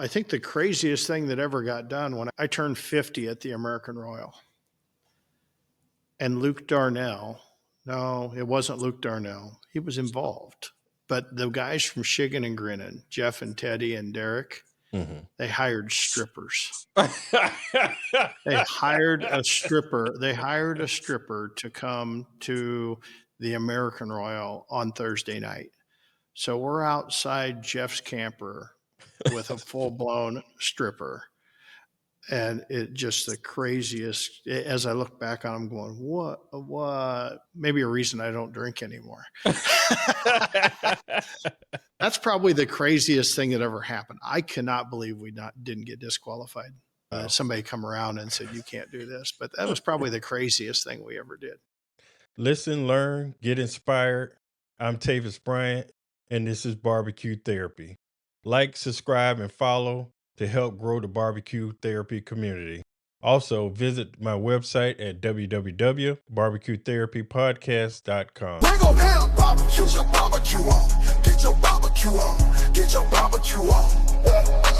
I think the craziest thing that ever got done when I turned 50 at the American Royal, and Luke Darnell, no, it wasn't Luke Darnell. He was involved. But the guys from Shiggin and Grinnin, Jeff and Teddy and Derek, they hired strippers. They hired a stripper. They hired a stripper to come to the American Royal on Thursday night. So we're outside Jeff's camper with a full-blown stripper. And it just the craziest, as I look back on, I'm going, what? Maybe a reason I don't drink anymore. That's probably the craziest thing that ever happened. I cannot believe we didn't get disqualified. Somebody come around and said, you can't do this. But that was probably the craziest thing we ever did. Listen, learn, get inspired. I'm Tavis Bryant, and this is BBQ Therapy. Like, subscribe, and follow to help grow the barbecue therapy community. Also, visit my website at www.bbqtherapypodcast.com. Bring on down, barbecue, your barbecue on. Get your barbecue on. Get your barbecue on.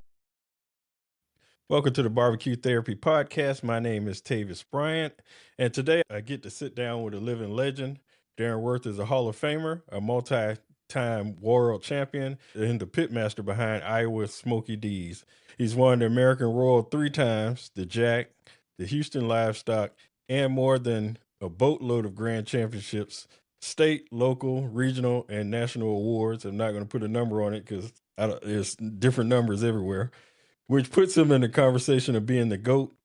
Welcome to the BBQ Therapy Podcast. My name is Tavis Bryant, and today I get to sit down with a living legend. Darren Warth is a Hall of Famer, a multi-time world champion, and the pitmaster behind Iowa's Smokey D's. He's won the American Royal 3 times, the Jack, the Houston Livestock, and more than a boatload of grand championships, state, local, regional, and national awards. I'm not going to put a number on it because there's different numbers everywhere, which puts him in the conversation of being the GOAT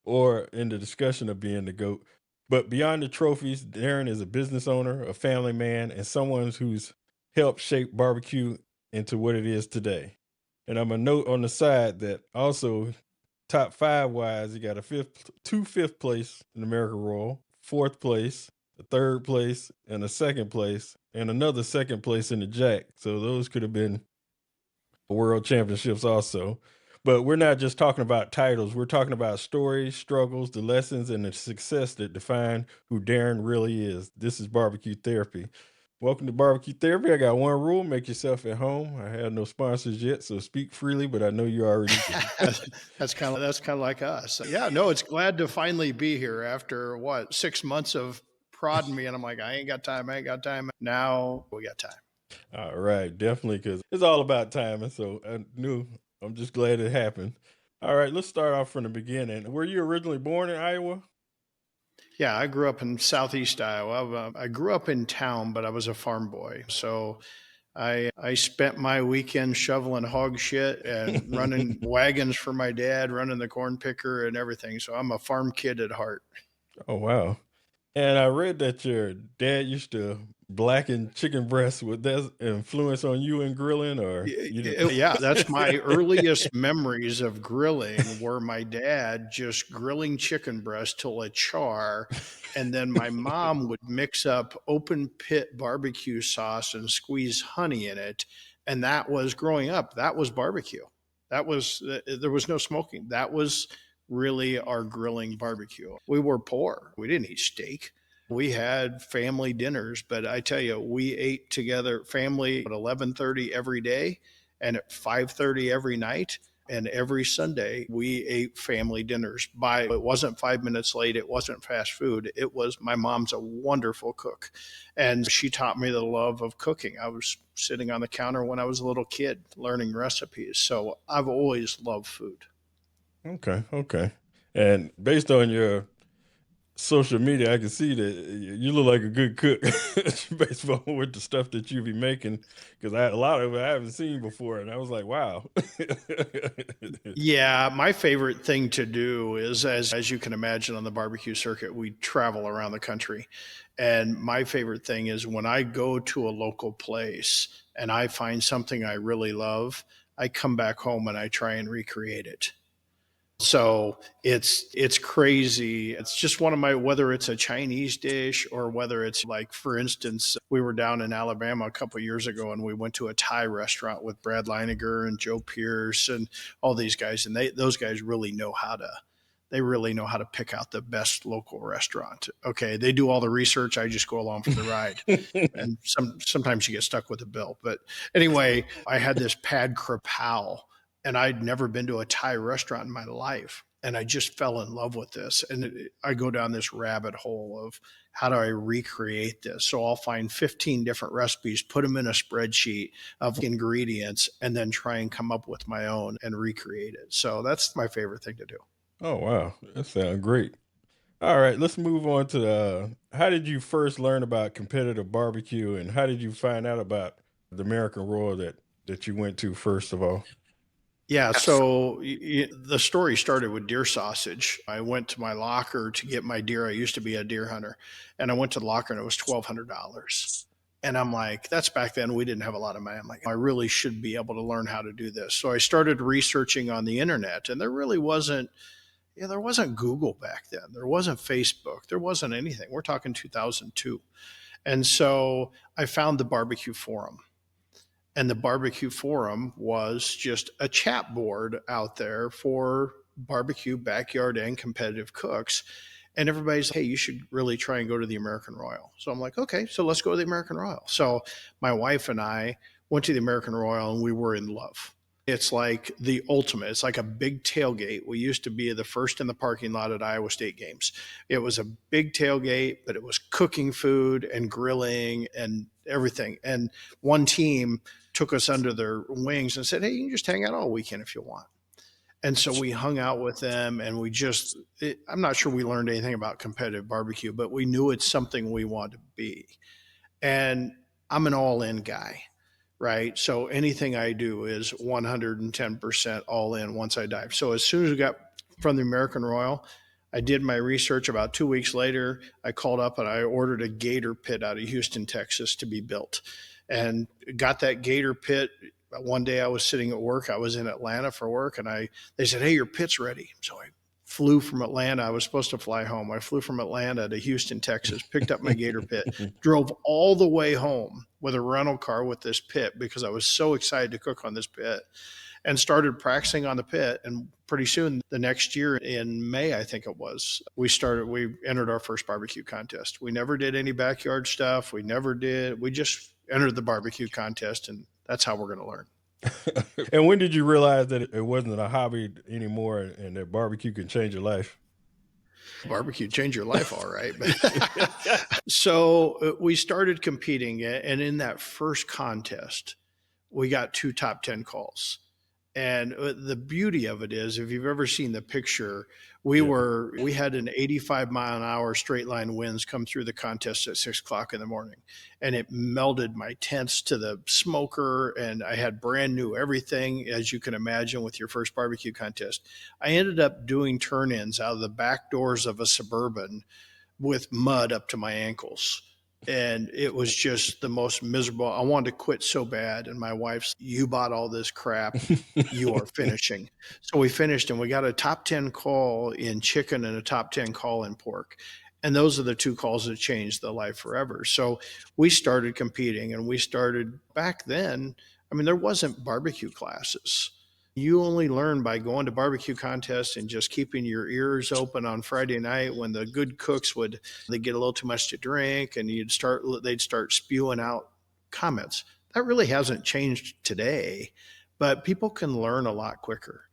or in the discussion of being the GOAT. But beyond the trophies, Darren is a business owner, a family man, and someone who's helped shape barbecue into what it is today. And I'm a note on the side that also top 5 wise, he got two fifth place in American Royal, 4th place, a 3rd place, and a 2nd place, and another 2nd place in the Jack. So those could have been world championships also. But we're not just talking about titles. We're talking about stories, struggles, the lessons, and the success that define who Darren really is. This is Barbecue Therapy. Welcome to Barbecue Therapy. I got one rule: make yourself at home. I have no sponsors yet, so speak freely, but I know you already do. That's kind of like us. Yeah, no, it's glad to finally be here after 6 months of prodding me, and I'm like, I ain't got time. Now we got time. All right, definitely, because it's all about timing. So I'm just glad it happened. All right, let's start off from the beginning. Were you originally born in Iowa? Yeah, I grew up in Southeast Iowa. I grew up in town, but I was a farm boy. So I spent my weekend shoveling hog shit and running wagons for my dad, running the corn picker and everything. So I'm a farm kid at heart. Oh, wow. And I read that your dad used to blacken chicken breasts. Was that influence on you in grilling, or Yeah, that's my earliest memories of grilling were my dad just grilling chicken breast till a char, and then my mom would mix up open pit barbecue sauce and squeeze honey in it, and that was growing up. That was barbecue. There was no smoking. That was really our grilling barbecue. We were poor. We didn't eat steak. We had family dinners, but I tell you, we ate together, family, at 11:30 every day and at 5:30 every night. And every Sunday we ate family dinners. It wasn't 5 minutes late. It wasn't fast food. My mom's a wonderful cook, and she taught me the love of cooking. I was sitting on the counter when I was a little kid learning recipes. So I've always loved food. Okay. And based on your social media, I can see that you look like a good cook based on with the stuff that you be making, because a lot of it I haven't seen before, and I was like, wow. Yeah, my favorite thing to do is, as you can imagine, on the barbecue circuit, we travel around the country. And my favorite thing is when I go to a local place and I find something I really love, I come back home and I try and recreate it. So it's crazy. It's just whether it's a Chinese dish or whether it's like, for instance, we were down in Alabama a couple of years ago and we went to a Thai restaurant with Brad Leiniger and Joe Pierce and all these guys. And those guys really know how to pick out the best local restaurant. Okay. They do all the research. I just go along for the ride. And sometimes you get stuck with the bill. But anyway, I had this pad krapow And I'd never been to a Thai restaurant in my life. And I just fell in love with this. And I go down this rabbit hole of how do I recreate this? So I'll find 15 different recipes, put them in a spreadsheet of ingredients, and then try and come up with my own and recreate it. So that's my favorite thing to do. Oh, wow. That sounds great. All right, let's move on to how did you first learn about competitive barbecue, and how did you find out about the American Royal that you went to first of all? Yeah, so the story started with deer sausage. I went to my locker to get my deer. I used to be a deer hunter, and I went to the locker and it was $1,200. And I'm like, that's back then. We didn't have a lot of money. I'm like, I really should be able to learn how to do this. So I started researching on the internet, and there really wasn't, there wasn't Google back then. There wasn't Facebook. There wasn't anything. We're talking 2002. And so I found the barbecue forum. And the barbecue forum was just a chat board out there for barbecue, backyard, and competitive cooks. And everybody's like, hey, you should really try and go to the American Royal. So I'm like, okay, so let's go to the American Royal. So my wife and I went to the American Royal and we were in love. It's like the ultimate. It's like a big tailgate. We used to be the first in the parking lot at Iowa State games. It was a big tailgate, but it was cooking food and grilling and everything. And one team took us under their wings and said, hey, you can just hang out all weekend if you want. And so we hung out with them, and I'm not sure we learned anything about competitive barbecue, but we knew it's something we wanted to be. And I'm an all-in guy, right? So anything I do is 110% all in once I dive. So as soon as we got from the American Royal, I did my research. About 2 weeks later, I called up and I ordered a gator pit out of Houston, Texas to be built, and got that gator pit. One day I was sitting at work. I was in Atlanta for work, and they said, hey, your pit's ready. So I flew from Atlanta. I was supposed to fly home. I flew from Atlanta to Houston, Texas, picked up my gator pit, drove all the way home with a rental car with this pit because I was so excited to cook on this pit, and started practicing on the pit. And pretty soon, the next year in May, I think it was, we entered our first barbecue contest. We never did any backyard stuff. We just entered the barbecue contest, and that's how we're going to learn. And when did you realize that it wasn't a hobby anymore and that barbecue can change your life? Barbecue change your life, all right. So we started competing, and in that first contest, we got 2 top 10 calls. And the beauty of it is, if you've ever seen the picture, we had an 85-mile-an-hour straight line winds come through the contest at 6:00 in the morning, and it melded my tents to the smoker, and I had brand new everything, as you can imagine with your first barbecue contest. I ended up doing turn-ins out of the back doors of a Suburban with mud up to my ankles. And it was just the most miserable. I wanted to quit so bad. And my wife's, you bought all this crap. You are finishing. So we finished, and we got a top 10 call in chicken and a top 10 call in pork. And those are the 2 calls that changed the life forever. So we started competing, and we started back then. I mean, there wasn't barbecue classes. You only learn by going to barbecue contests and just keeping your ears open on Friday night when the good cooks they get a little too much to drink, and they'd start spewing out comments. That really hasn't changed today, but people can learn a lot quicker.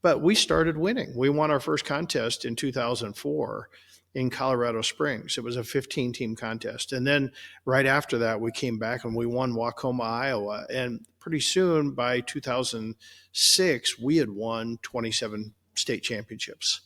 But we started winning. We won our first contest in 2004 in Colorado Springs. It was a 15-team contest. And then right after that, we came back and we won Waukoma, Iowa. And pretty soon, by 2006, we had won 27 state championships.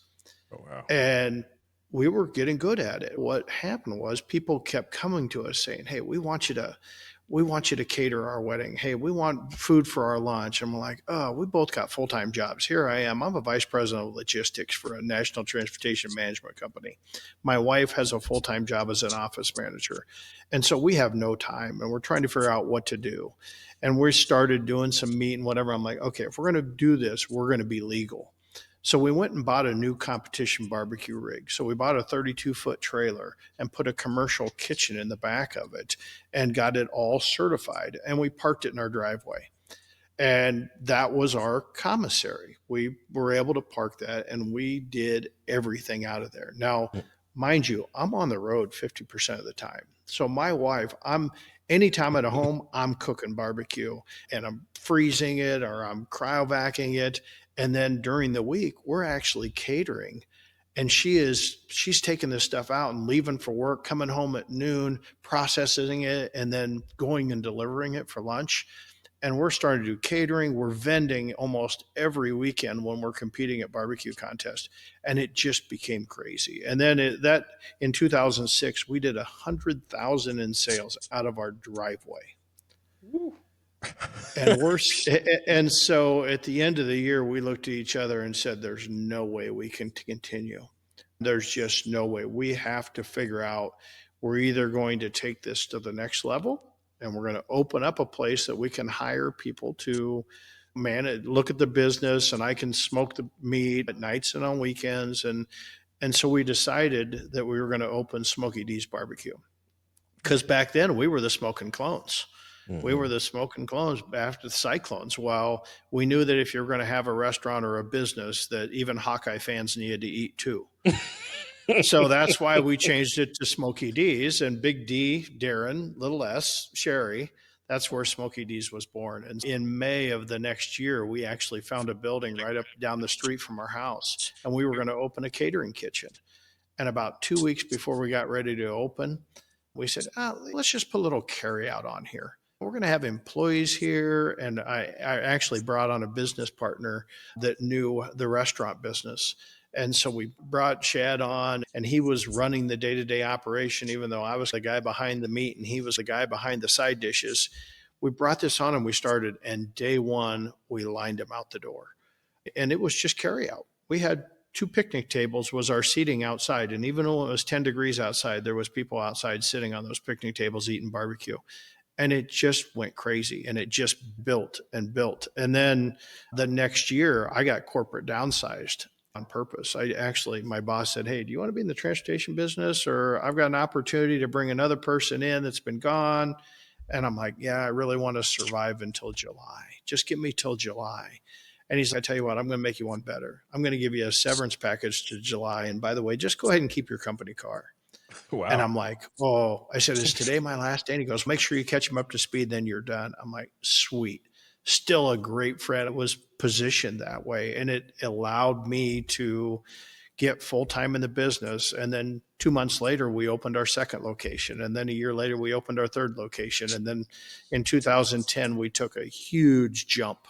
Oh, wow. And we were getting good at it. What happened was people kept coming to us saying, hey, we want you to cater our wedding. Hey, we want food for our lunch. And we're like, oh, we both got full-time jobs. Here I am. I'm a vice president of logistics for a national transportation management company. My wife has a full-time job as an office manager. And so we have no time, and we're trying to figure out what to do. And we started doing some meat and whatever. I'm like, okay, if we're going to do this, we're going to be legal. So we went and bought a new competition barbecue rig. So we bought a 32-foot trailer and put a commercial kitchen in the back of it and got it all certified. And we parked it in our driveway. And that was our commissary. We were able to park that, and we did everything out of there. Now, mind you, I'm on the road 50% of the time. So my wife, I'm Anytime at a home, I'm cooking barbecue and I'm freezing it or I'm cryovacking it. And then during the week, we're actually catering. And she's taking this stuff out and leaving for work, coming home at noon, processing it, and then going and delivering it for lunch. And we're starting to do catering. We're vending almost every weekend when we're competing at barbecue contests, and it just became crazy. And then that in 2006, we did 100,000 in sales out of our driveway. And and so at the end of the year, we looked at each other and said, "There's no way we can continue. There's just no way. We have to figure out. We're either going to take this to the next level." And we're going to open up a place that we can hire people to manage, look at the business, and I can smoke the meat at nights and on weekends. And so we decided that we were going to open Smokey D's Barbecue. Because back then we were the smoking clones. Mm-hmm. We were the smoking clones after the cyclones. Well, we knew that if you're going to have a restaurant or a business, that even Hawkeye fans needed to eat too. So that's why we changed it to Smokey D's, and Big D, Darren, little S, Sherry. That's where Smokey D's was born. And in May of the next year, we actually found a building right up down the street from our house, and we were going to open a catering kitchen. And about 2 weeks before we got ready to open, we said, let's just put a little carry out on here. We're going to have employees here. And I actually brought on a business partner that knew the restaurant business. And so we brought Chad on, and he was running the day-to-day operation, even though I was the guy behind the meat and he was the guy behind the side dishes. We brought this on and we started, and day one, we lined him out the door. And it was just carry out. We had 2 picnic tables was our seating outside. And even though it was 10 degrees outside, there was people outside sitting on those picnic tables eating barbecue. And it just went crazy, and it just built and built. And then the next year, I got corporate downsized on purpose. My boss said, "Hey, do you want to be in the transportation business? Or I've got an opportunity to bring another person in that's been gone." And I'm like, "Yeah, I really want to survive until July. Just give me till July." And he's like, "I tell you what, I'm going to make you one better. I'm going to give you a severance package to July. And by the way, just go ahead and keep your company car." Wow. And I'm like, "Oh," I said, "Is today my last day?" And he goes, "Make sure you catch him up to speed, then you're done." I'm like, "Sweet." Still a great friend. It was positioned that way, and it allowed me to get full-time in the business. And then 2 months later, we opened our second location. And then a year later, we opened our third location. And then in 2010, we took a huge jump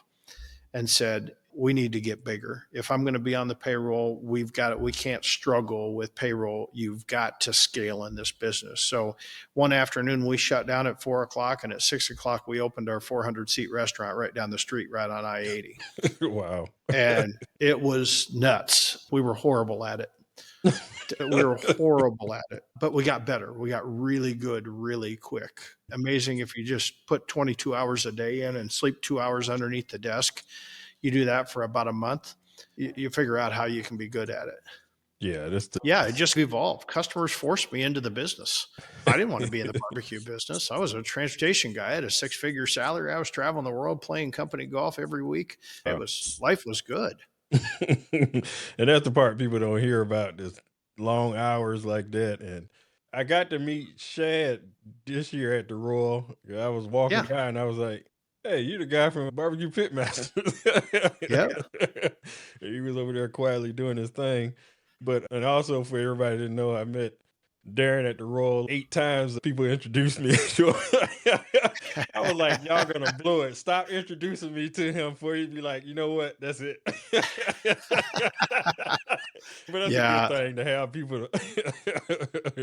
and said, we need to get bigger. If I'm going to be on the payroll, we can't struggle with payroll. You've got to scale in this business. So one afternoon we shut down at 4:00, and at 6:00 we opened our 400-seat restaurant right down the street, right on I-80. Wow. And it was nuts. We were horrible at it. But we got better. We got really good, really quick. Amazing. If you just put 22 hours a day in and sleep 2 hours underneath the desk, you do that for about a month, you figure out how you can be good at it. Yeah, it just evolved. Customers forced me into the business. I didn't want to be in the barbecue business. I was a transportation guy. I had a 6-figure salary. I was traveling the world playing company golf every week. Life was good. And that's the part people don't hear about, this long hours like that. And I got to meet Shad this year at the Royal. I was walking by and I was like, "Hey, you the guy from Barbecue Pitmaster." Yeah. He was over there quietly doing his thing. And also, for everybody to know, I met Darren at the Royal 8 times. People introduced me to him. I was like, "Y'all gonna blow it. Stop introducing me to him before he'd be like, you know what? That's it." But that's a good thing to have people.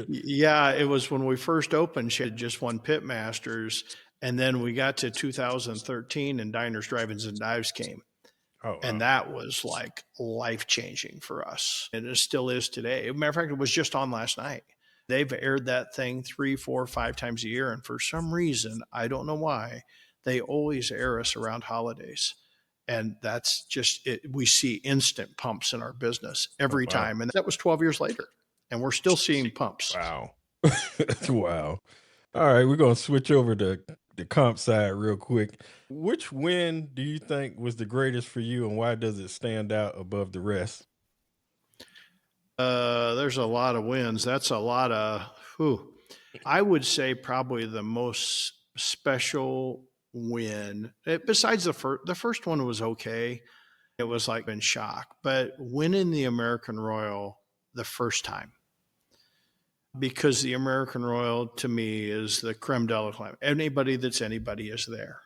Yeah, it was when we first opened, she had just won Pitmasters. And then we got to 2013 and Diners, Drive-Ins, and Dives came. Oh, wow. And that was like life-changing for us. And it still is today. As a matter of fact, it was just on last night. They've aired that thing 3, 4, 5 times a year. And for some reason, I don't know why, they always air us around holidays. And that's just it. We see instant pumps in our business every time. And that was 12 years later. And we're still seeing pumps. Wow. Wow. All right, we're going to switch over to the comp side real quick. Which win do you think was the greatest for you, and why does it stand out above the rest? There's a lot of wins. That's a lot of, I would say probably the most special win. Besides the first one was okay. It was like in shock, but winning the American Royal the first time, because the American Royal to me is the creme de la creme. Anybody that's anybody is there,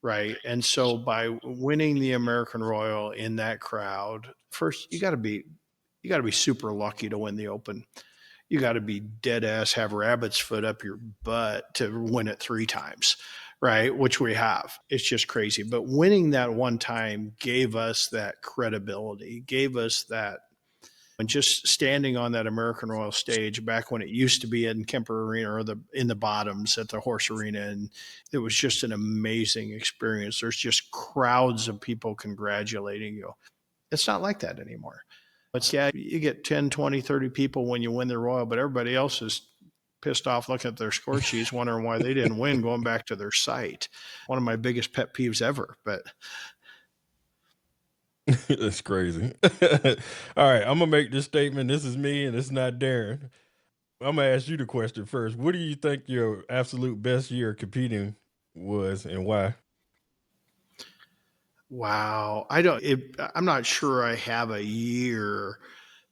right? And so by winning the American Royal in that crowd, first you got to be super lucky to win the Open. You got to be dead ass, have rabbit's foot up your butt to win it 3 times, right? Which we have. It's just crazy. But winning that one time gave us that credibility, gave us that. And just standing on that American Royal stage back when it used to be in Kemper Arena or in the bottoms at the horse arena, and it was just an amazing experience. There's just crowds of people congratulating you. It's not like that anymore. But yeah, you get 10, 20, 30 people when you win the Royal, but everybody else is pissed off looking at their score sheets, wondering why they didn't win, going back to their site. One of my biggest pet peeves ever, but That's crazy. All right, I'm gonna make this statement. This is me, and it's not Darren. I'm gonna ask you the question first. What do you think your absolute best year competing was, and why? wow. I'm not sure I have a year,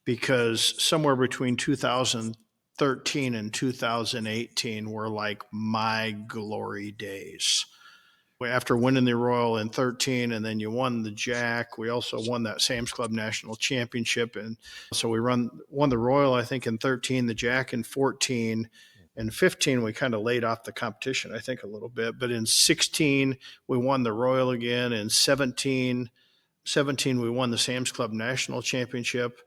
because somewhere between 2013 and 2018 were like my glory days. After winning the Royal in 13, and then you won the Jack, we also won that Sam's Club National Championship. And so we won the Royal, I think, in 13, the Jack in 14. In 15, we kind of laid off the competition, I think, a little bit. But in 16, we won the Royal again. In 17, we won the Sam's Club National Championship.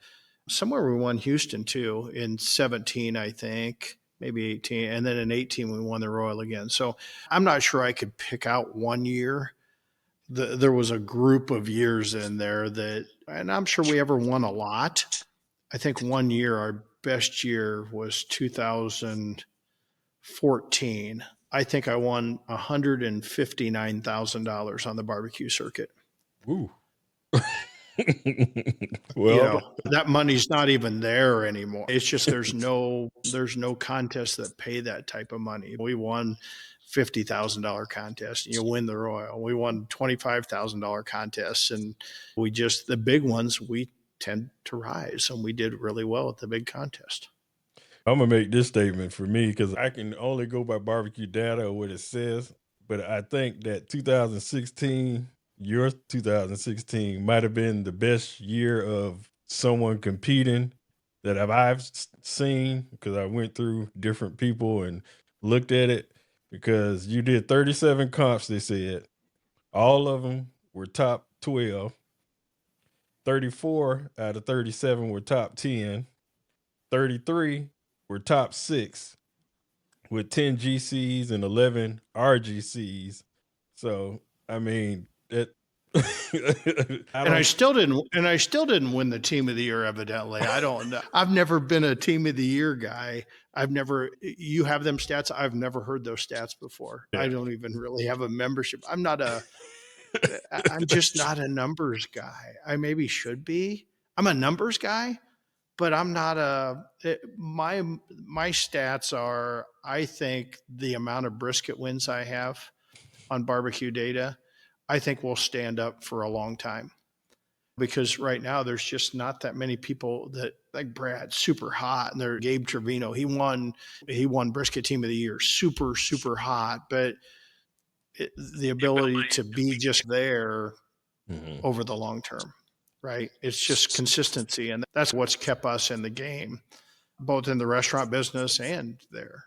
Somewhere we won Houston too in 17, I think, maybe 18. And then in 18, we won the Royal again. So I'm not sure I could pick out one year. There was a group of years in there and I'm sure we ever won a lot. I think one year, our best year was 2014. I think I won $159,000 on the barbecue circuit. Ooh. Well, That money's not even there anymore. It's just there's no contest that pay that type of money. We won $50,000 contest, and you win the Royal. We won $25,000 contests, and the big ones we tend to rise, and we did really well at the big contest. I'm gonna make this statement for me because I can only go by barbecue data or what it says, but I think that 2016, your 2016, might have been the best year of someone competing that I've seen, because I went through different people and looked at it, because you did 37 comps, they said. All of them were top 12. 34 out of 37 were top 10. 33 were top 6 with 10 GCs and 11 RGCs. So, I mean, that I still didn't win the team of the year, evidently. I don't know. I've never been a team of the year guy. You have them stats. I've never heard those stats before. Yeah. I don't even really have a membership. I'm just not a numbers guy. I maybe should be. I'm a numbers guy, but I'm not my stats are, I think, the amount of brisket wins I have on barbecue data, I think will stand up for a long time, because right now there's just not that many people that, like Brad, super hot, and they're Gabe Trevino. He won brisket team of the year, super, super hot, but the ability to be just there over the long term, right? It's just consistency. And that's what's kept us in the game, both in the restaurant business and there.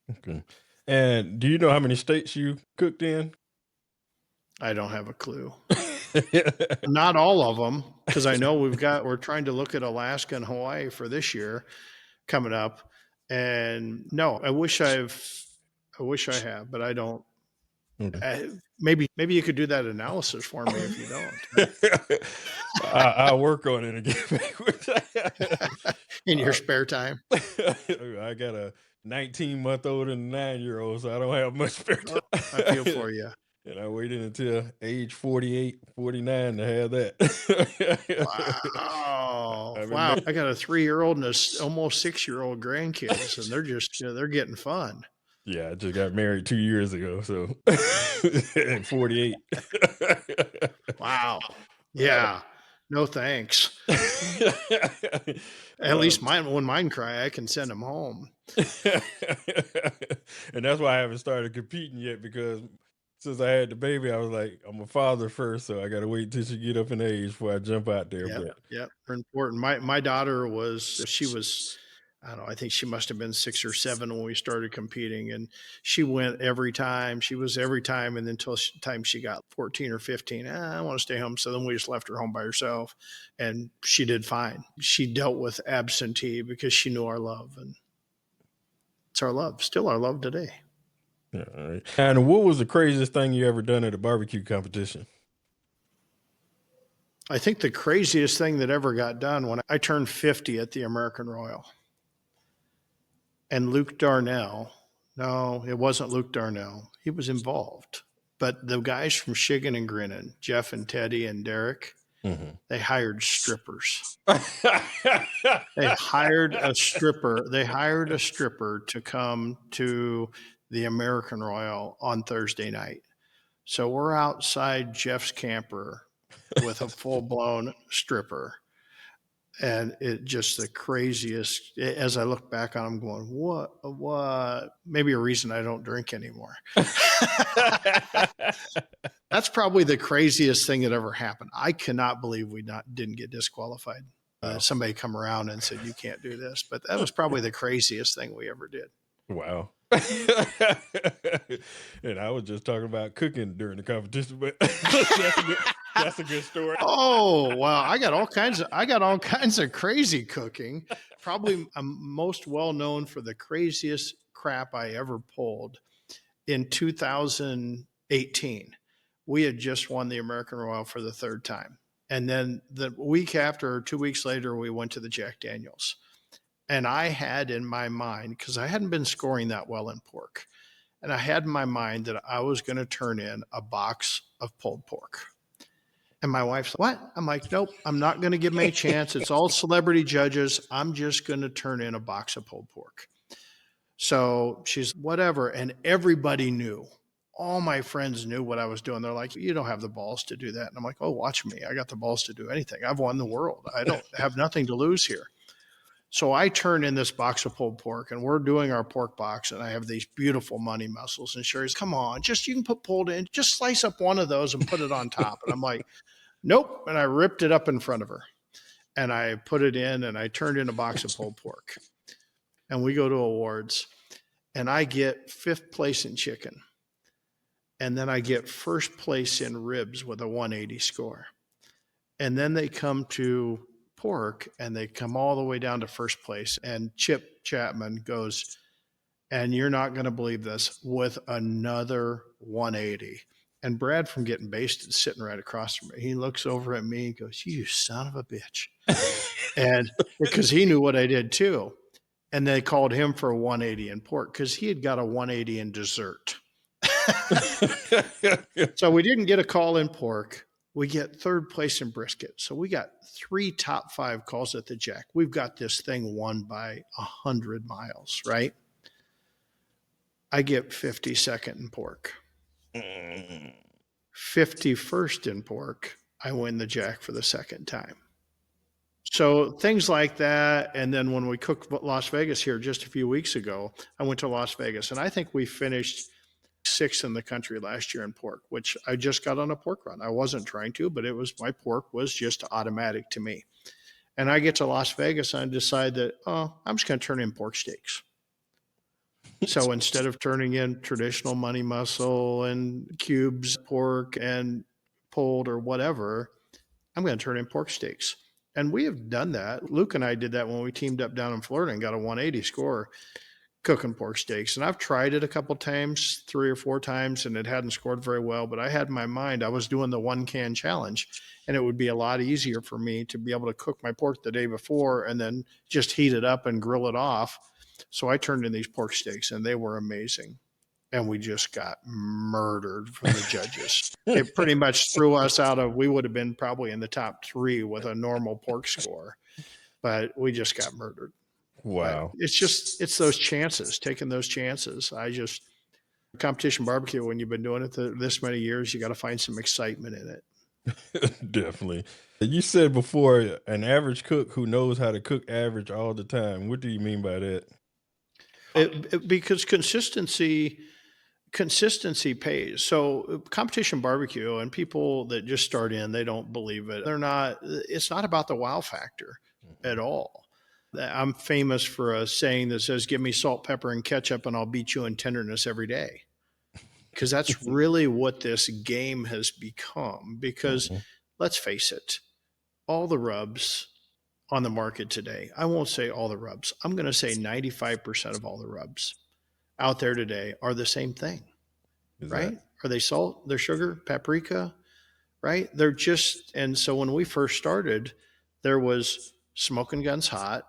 Okay. And do you know how many states you cooked in? I don't have a clue. Not all of them, because I know we're trying to look at Alaska and Hawaii for this year coming up. And no, I wish I have, but I don't. Okay. Maybe you could do that analysis for me if you don't. I'll work on it again. In your spare time. I got a 19-month-old and a 9-year-old, so I don't have much spare time. I feel for you. And I waited until age 48, 49 to have that. Wow. Wow. I got a 3-year-old and a almost 6-year-old grandkids, and they're getting fun. Yeah, I just got married 2 years ago, so 48. Wow. Yeah. No thanks. At Uh, least when mine cry, I can send them home. and that's why I haven't started competing yet, because since I had the baby, I was like, I'm a father first, so I got to wait till she get up in age before I jump out there. Yep. But Yep. They're important. My daughter she was, I don't know, I think she must have been 6 or 7 when we started competing, and she went every time. She was every time, and then until time she got 14 or 15, I want to stay home. So then we just left her home by herself, and she did fine. She dealt with absentee because she knew our love, and it's our love, still our love today. yeah, all right. And what was the craziest thing you ever done at a barbecue competition? I think the craziest thing that ever got done when I turned 50 at the American Royal. And Luke Darnell, no, it wasn't Luke Darnell. He was involved. But the guys from Shiggin and Grinnin, Jeff and Teddy and Derek, they hired strippers. They hired a stripper. They hired a stripper to come to the American Royal on Thursday night. So we're outside Jeff's camper with a full-blown stripper. And it just the craziest, as I look back on, I'm going, what? Maybe a reason I don't drink anymore. That's probably the craziest thing that ever happened. I cannot believe we didn't get disqualified. Somebody come around and said, you can't do this. But that was probably the craziest thing we ever did. Wow. And I was just talking about cooking during the competition, but that's a good story. Oh, wow. I got all kinds of crazy cooking. Probably I'm most well known for the craziest crap I ever pulled. In 2018, we had just won the American Royal for the 3rd time. And then the week after, 2 weeks later, we went to the Jack Daniels. And I had in my mind, because I hadn't been scoring that well in pork, and I had in my mind that I was going to turn in a box of pulled pork. And my wife's like, what? I'm like, nope, I'm not going to give me a chance. It's all celebrity judges. I'm just going to turn in a box of pulled pork. So she's whatever. And everybody knew. All my friends knew what I was doing. They're like, you don't have the balls to do that. And I'm like, oh, watch me. I got the balls to do anything. I've won the world. I don't have nothing to lose here. So I turn in this box of pulled pork, and we're doing our pork box, and I have these beautiful money mussels. And Sherry's, come on, you can put pulled in, just slice up one of those and put it on top. And I'm like, nope. And I ripped it up in front of her, and I put it in, and I turned in a box of pulled pork. And we go to awards, and I get 5th place in chicken. And then I get 1st place in ribs with a 180 score. And then they come to pork, and they come all the way down to 1st place. And Chip Chapman goes, and you're not going to believe this, with another 180. And Brad from Getting Basted is sitting right across from me. He looks over at me and goes, you son of a bitch. And because he knew what I did too. And they called him for a 180 in pork because he had got a 180 in dessert. So we didn't get a call in pork. We get 3rd place in brisket. So we got 3 top 5 calls at the Jack. We've got this thing won by 100 miles, right? I get 52nd in pork. 51st in pork. I win the Jack for the 2nd time. So things like that. And then when we cooked Las Vegas here just a few weeks ago, I went to Las Vegas, and I think we finished 6th in the country last year in pork, which I just got on a pork run. I wasn't trying to, but my pork was just automatic to me. And I get to Las Vegas and I decide that, I'm just going to turn in pork steaks. So instead of turning in traditional money muscle and cubes, pork and pulled or whatever, I'm going to turn in pork steaks. And we have done that. Luke and I did that when we teamed up down in Florida and got a 180 score cooking pork steaks. And I've tried it a couple times, 3 or 4 times, and it hadn't scored very well. But I had in my mind, I was doing the 1-can challenge, and it would be a lot easier for me to be able to cook my pork the day before and then just heat it up and grill it off. So I turned in these pork steaks, and they were amazing. And we just got murdered from the judges. It pretty much threw us out of, we would have been probably in the top 3 with a normal pork score, but we just got murdered. But Wow. it's those chances, taking those chances. Competition barbecue, when you've been doing it this many years, you got to find some excitement in it. Definitely. You said before an average cook who knows how to cook average all the time. What do you mean by that? Because consistency pays. So competition barbecue and people that just start in, they don't believe it. It's not about the wow factor at all. I'm famous for a saying that says, give me salt, pepper, and ketchup, and I'll beat you in tenderness every day. Because that's really what this game has become. Because Mhm. let's face it, all the rubs on the market today, I won't say all the rubs, I'm going to say 95% of all the rubs out there today are the same thing, right? Exactly. Are they salt, they're sugar, paprika, right? And so when we first started, there was Smoking Guns Hot,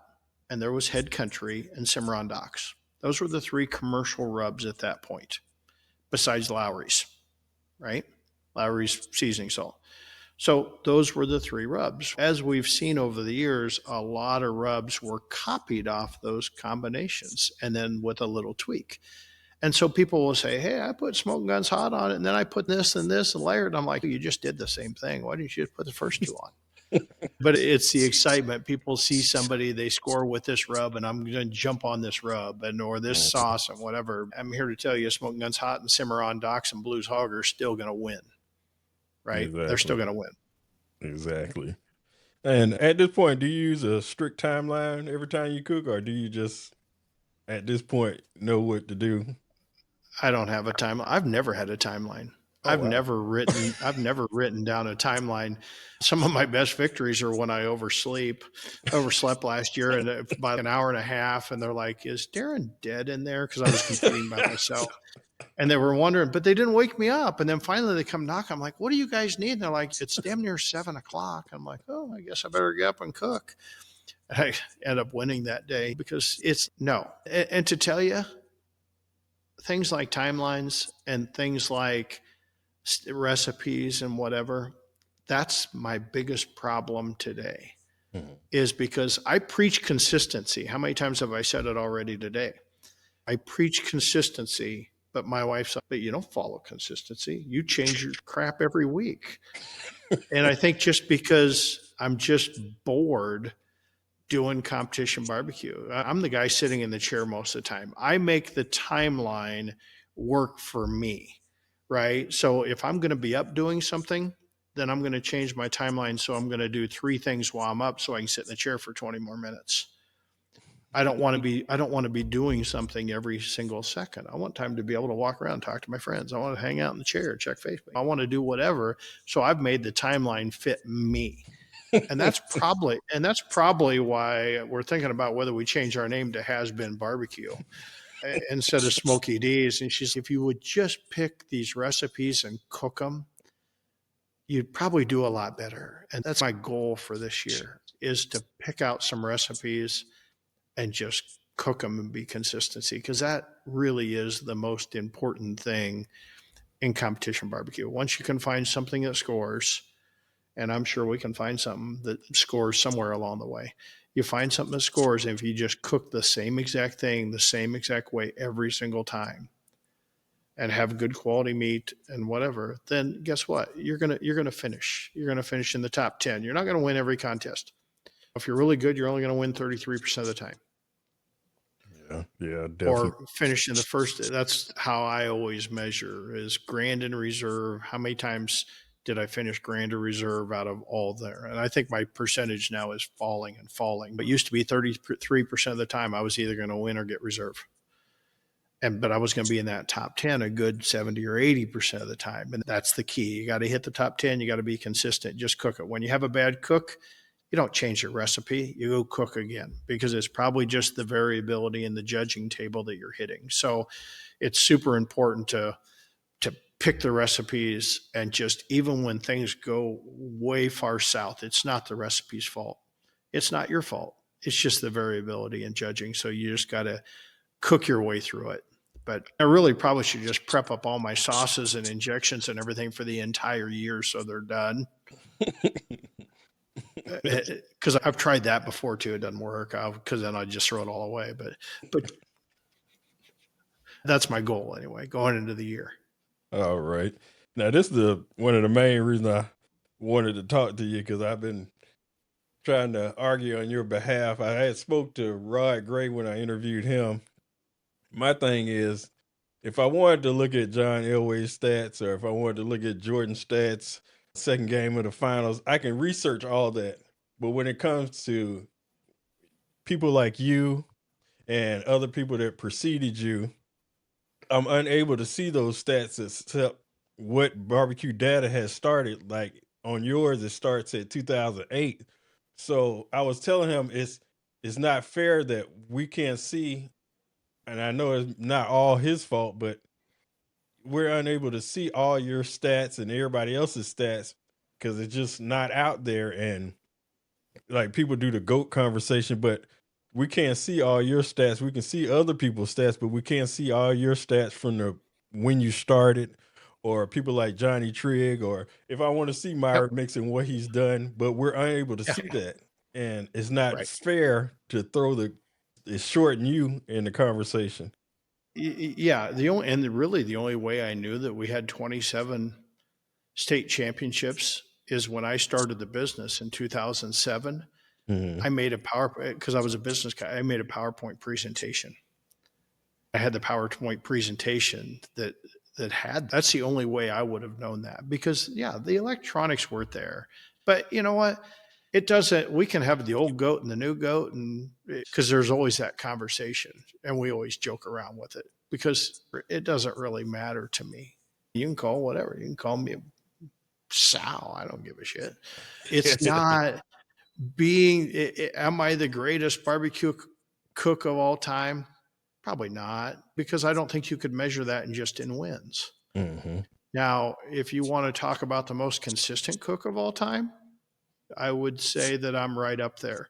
and there was Head Country and Cimarron Docks. Those were the three commercial rubs at that point, besides Lowry's, right? Lowry's seasoning salt. So those were the three rubs. As we've seen over the years, a lot of rubs were copied off those combinations and then with a little tweak. And so people will say, hey, I put Smoking Guns Hot on it, and then I put this and this and layered. I'm like, you just did the same thing. Why didn't you just put the first two on? But it's the excitement. People see somebody, they score with this rub, and I'm going to jump on this rub or this Mhm. sauce and whatever. I'm here to tell you, Smoking Guns Hot and Cimarron Docks and Blues Hog are still going to win, right? They're still Exactly. going to win. Exactly. And at this point, do you use a strict timeline every time you cook, or do you just at this point know what to do? I don't have a timeline. I've never had a timeline. Oh wow. I've never written down a timeline. Some of my best victories are when I overslept last year and about an hour and a half. And they're like, is Darren dead in there? Cause I was competing by myself and they were wondering, but they didn't wake me up. And then finally they come knock. I'm like, what do you guys need? And they're like, it's damn near 7 o'clock. I'm like, oh, I guess I better get up and cook. And I end up winning that day because it's no. And to tell you, things like timelines and things like recipes and whatever, that's my biggest problem today Mhm. is because I preach consistency. How many times have I said it already today? I preach consistency, but my wife's like, but you don't follow consistency. You change your crap every week. And I think just because I'm just bored doing competition barbecue. I'm the guy sitting in the chair most of the time. I make the timeline work for me, right? So if I'm going to be up doing something, then I'm going to change my timeline. So I'm going to do three things while I'm up so I can sit in the chair for 20 more minutes. I don't want to be doing something every single second. I want time to be able to walk around, talk to my friends. I want to hang out in the chair, check Facebook. I want to do whatever. So I've made the timeline fit me. And that's probably why we're thinking about whether we change our name to Has Been Barbecue instead of Smokey D's. And she's, if you would just pick these recipes and cook them, you'd probably do a lot better. And that's my goal for this year is to pick out some recipes and just cook them and be consistency because that really is the most important thing in competition barbecue. Once you can find something that scores, and I'm sure we can find something that scores somewhere along the way. You find something that scores, and if you just cook the same exact thing, the same exact way every single time, and have good quality meat and whatever, then guess what? You're gonna finish. You're gonna finish in the top 10. You're not gonna win every contest. If you're really good, you're only gonna win 33% of the time. Yeah, definitely. Or finish in the first. That's how I always measure is grand and reserve. How many times did I finish grand or reserve out of all there? And I think my percentage now is falling and falling, but used to be 33% of the time I was either going to win or get reserve. But I was going to be in that top 10 a good 70 or 80% of the time. And that's the key. You got to hit the top 10. You got to be consistent. Just cook it. When you have a bad cook, you don't change your recipe. You go cook again because it's probably just the variability in the judging table that you're hitting. So it's super important to pick the recipes and just even when things go way far south, it's not the recipe's fault. It's not your fault. It's just the variability in judging. So you just got to cook your way through it. But I really probably should just prep up all my sauces and injections and everything for the entire year so they're done. Because I've tried that before too. It doesn't work because then I just throw it all away. But that's my goal anyway, going into the year. All right. Now, this is one of the main reasons I wanted to talk to you, because I've been trying to argue on your behalf. I had spoke to Rod Gray when I interviewed him. My thing is, if I wanted to look at John Elway's stats, or if I wanted to look at Jordan's stats, second game of the finals, I can research all that. But when it comes to people like you and other people that preceded you, I'm unable to see those stats except what barbecue data has started. Like on yours, it starts at 2008. So I was telling him it's not fair that we can't see, and I know it's not all his fault, but we're unable to see all your stats and everybody else's stats because it's just not out there. And like people do the GOAT conversation, but we can't see all your stats. We can see other people's stats, but we can't see all your stats from the when you started, or people like Johnny Trigg, or if I want to see Yep. Myra Mix and what he's done, but we're unable to Yeah. see that. And it's not Right. fair to shorten you in the conversation. Yeah. Really the only way I knew that we had 27 state championships is when I started the business in 2007. Mhm. I made because I was a business guy. I made a PowerPoint presentation. I had the PowerPoint presentation that's the only way I would have known that, because yeah, the electronics weren't there. But you know what? It doesn't, we can have the old goat and the new goat, and because there's always that conversation, and we always joke around with it because it doesn't really matter to me. You can call whatever. You can call me Sal. I don't give a shit. It's not am I the greatest barbecue cook of all time? Probably not, because I don't think you could measure that in wins. Mhm. Now, if you want to talk about the most consistent cook of all time, I would say that I'm right up there.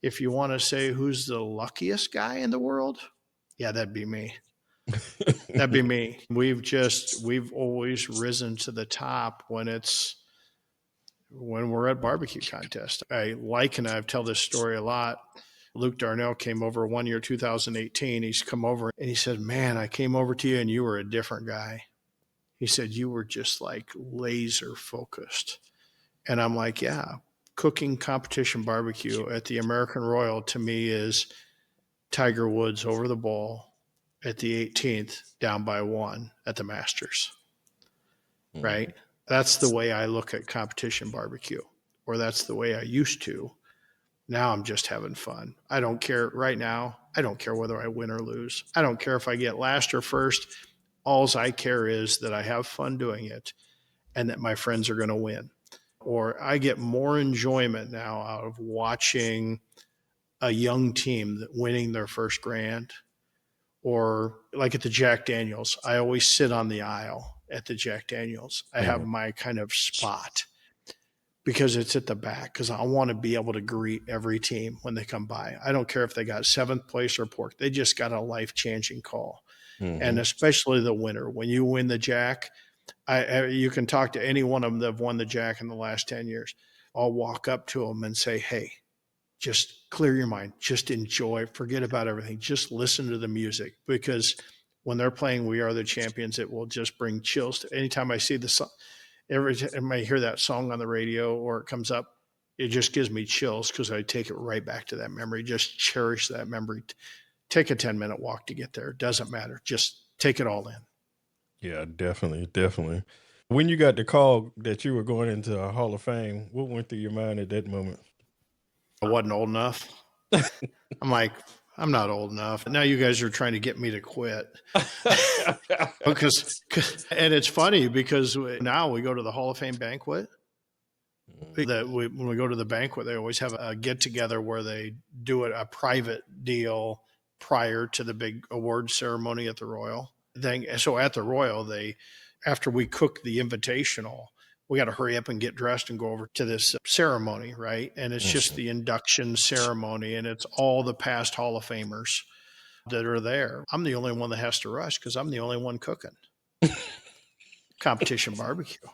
If you want to say who's the luckiest guy in the world, yeah, that'd be me. That'd be me. We've always risen to the top when we're at barbecue contest. I've tell this story a lot. Luke Darnell came over one year, 2018. He's come over and he said, "Man, I came over to you and you were a different guy." He said, "You were just like laser focused." And I'm like, "Yeah, cooking competition barbecue at the American Royal to me is Tiger Woods over the ball at the 18th, down by one at the Masters." Right? That's the way I look at competition barbecue, or that's the way I used to. Now I'm just having fun. I don't care right now. I don't care whether I win or lose. I don't care if I get last or first. Alls I care is that I have fun doing it and that my friends are going to win. Or I get more enjoyment now out of watching a young team that winning their first grand, or like at the Jack Daniels. I always sit on the aisle at the Jack Daniels. I have my kind of spot because it's at the back, because I want to be able to greet every team when they come by. I don't care if they got seventh place or pork. They just got a life-changing call. And especially the winner. When you win the Jack, you can talk to any one of them that have won the Jack in the last 10 years. I'll walk up to them and say, "Hey, just clear your mind. Just enjoy. Forget about everything. Just listen to the music." Because when they're playing We Are the Champions, it will just bring chills. Anytime I see the song, every time I hear that song on the radio or it comes up, it just gives me chills because I take it right back to that memory. Just cherish that memory. Take a 10-minute walk to get there. It doesn't matter. Just take it all in. Yeah, definitely, definitely. When you got the call that you were going into a Hall of Fame, what went through your mind at that moment? I wasn't old enough. I'm like, I'm not old enough. Now you guys are trying to get me to quit. And it's funny because now we go to the Hall of Fame banquet. When we go to the banquet, they always have a get together where they do a private deal prior to the big award ceremony at the Royal. So at the Royal, after we cook the Invitational, we got to hurry up and get dressed and go over to this ceremony, right? And it's just the induction ceremony, and it's all the past Hall of Famers that are there. I'm the only one that has to rush because I'm the only one cooking competition barbecue.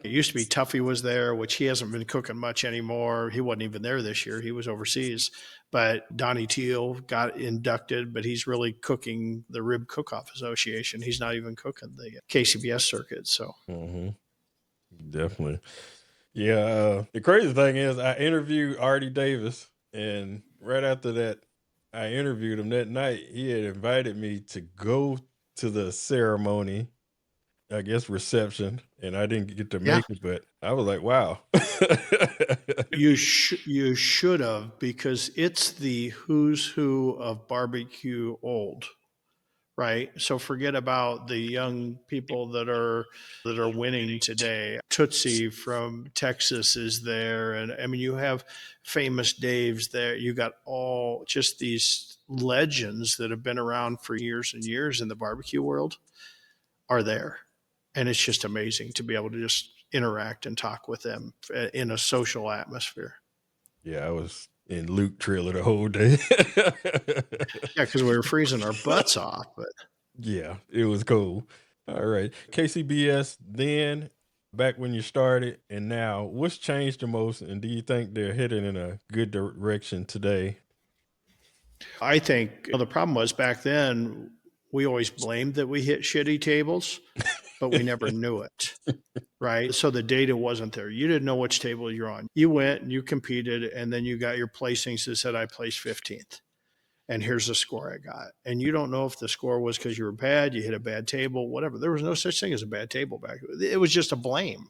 It used to be Tuffy was there, which he hasn't been cooking much anymore. He wasn't even there this year. He was overseas. But Donnie Teal got inducted, but he's really cooking the Rib Cook-Off Association. He's not even cooking the KCBS circuit. So Definitely. Yeah. The crazy thing is I interviewed Artie Davis, and right after that, I interviewed him that night. He had invited me to go to the ceremony, I guess reception, and I didn't get to Yeah. make it, but I was like, wow. you should have, because it's the who's who of barbecue old, right? So forget about the young people that are winning today. Tootsie from Texas is there, and I mean, you have famous Dave's there. You got all just these legends that have been around for years and years in the barbecue world are there. And it's just amazing to be able to just interact and talk with them in a social atmosphere. Yeah, I was in Luke Trailer the whole day. Yeah, because we were freezing our butts off. But yeah, it was cool. All right. KCBS then, back when you started, and now, what's changed the most? And do you think they're heading in a good direction today? I think the problem was back then, we always blamed that we hit shitty tables, but we never knew it. Right. So the data wasn't there. You didn't know which table you're on. You went and you competed, and then you got your placings that said, I placed 15th. And here's the score I got. And you don't know if the score was because you were bad, you hit a bad table, whatever. There was no such thing as a bad table back then. It was just a blame.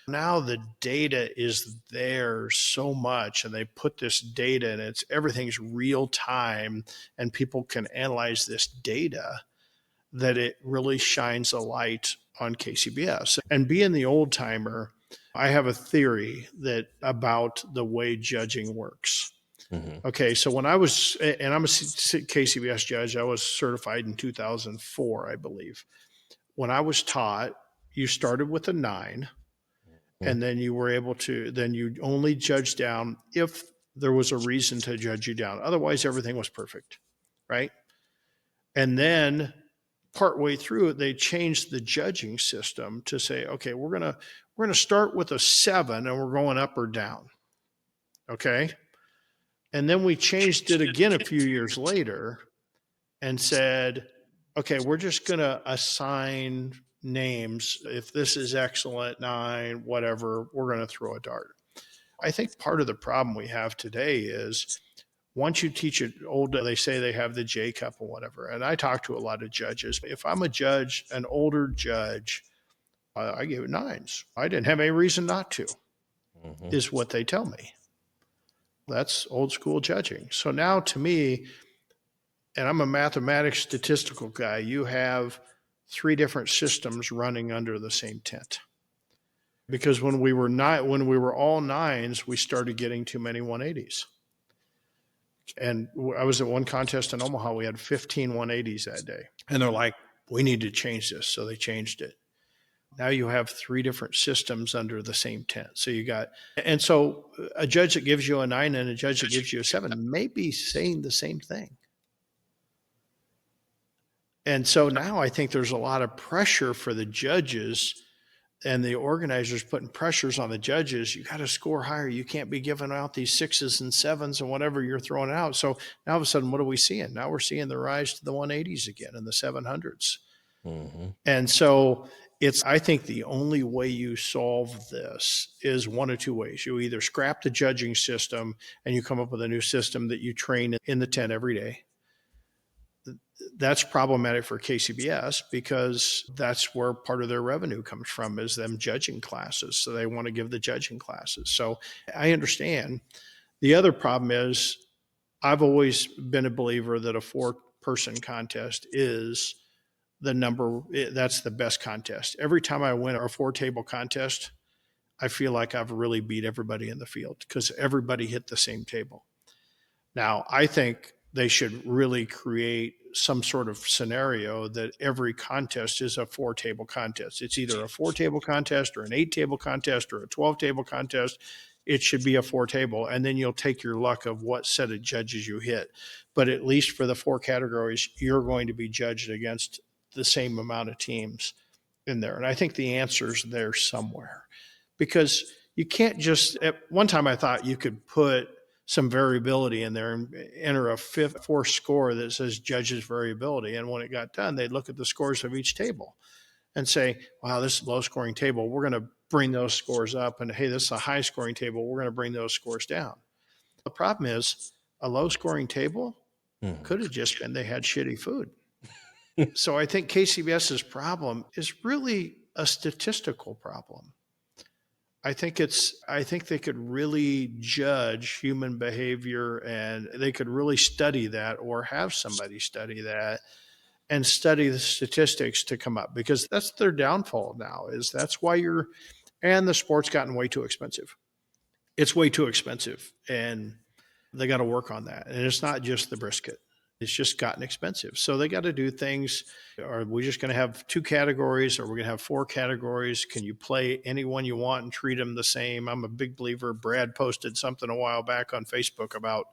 Now the data is there so much, and they put this data, and everything's real time, and people can analyze this data, that it really shines a light on KCBS. And being the old timer, I have a theory about the way judging works. Okay, so when I was, and I'm a KCBS judge, I was certified in 2004, I believe. When I was taught, you started with a 9, and then you were able to, then you only judge down if there was a reason to judge you down. Otherwise, everything was perfect, right? And then partway through it, they changed the judging system to say, okay, we're gonna start with a 7, and we're going up or down. Okay. And then we changed it again a few years later and said, okay, we're just going to assign names. If this is excellent, 9, whatever, we're going to throw a dart. I think part of the problem we have today is once you teach it old, they say they have the J cup or whatever. And I talk to a lot of judges. If I'm a judge, an older judge, I give it 9s. I didn't have any reason not to, is what they tell me. That's old school judging. So now to me, and I'm a mathematics statistical guy, you have 3 different systems running under the same tent. Because when we were all 9s, we started getting too many 180s. And I was at one contest in Omaha, we had 15 180s that day. And they're like, we need to change this. So they changed it. Now you have 3 different systems under the same tent. So and so a judge that gives you a 9 and a judge that gives you a 7 may be saying the same thing. And so now I think there's a lot of pressure for the judges, and the organizers putting pressures on the judges. You got to score higher. You can't be giving out these 6s and 7s and whatever you're throwing out. So now all of a sudden, what are we seeing? Now we're seeing the rise to the 180s again and the 700s. And so I think the only way you solve this is one of 2 ways. You either scrap the judging system and you come up with a new system that you train in the tent every day. That's problematic for KCBS because that's where part of their revenue comes from, is them judging classes. So they want to give the judging classes. So I understand. The other problem is I've always been a believer that a 4-person contest is that's the best contest. Every time I win a 4-table contest, I feel like I've really beat everybody in the field because everybody hit the same table. Now, I think they should really create some sort of scenario that every contest is a 4-table contest. It's either a 4-table contest or an 8-table contest or a 12-table contest. It should be a 4-table, and then you'll take your luck of what set of judges you hit. But at least for the 4 categories, you're going to be judged against the same amount of teams. in there? And I think the answer's there somewhere, because you can't just, at one time I thought you could put some variability in there and enter a fourth score that says judges variability. And when it got done, they'd look at the scores of each table and say, wow, this is a low scoring table. We're going to bring those scores up. And hey, this is a high scoring table. We're going to bring those scores down. The problem is a low scoring table could have just been they had shitty food. So I think KCBS's problem is really a statistical problem. I think they could really judge human behavior, and they could really study that, or have somebody study that and study the statistics to come up, because that's their downfall now. That's why and the sport's gotten way too expensive. It's way too expensive, and they got to work on that. And it's not just the brisket. It's just gotten expensive. So they got to do things. Are we just going to have 2 categories? Or are we going to have 4 categories? Can you play anyone you want and treat them the same? I'm a big believer. Brad posted something a while back on Facebook about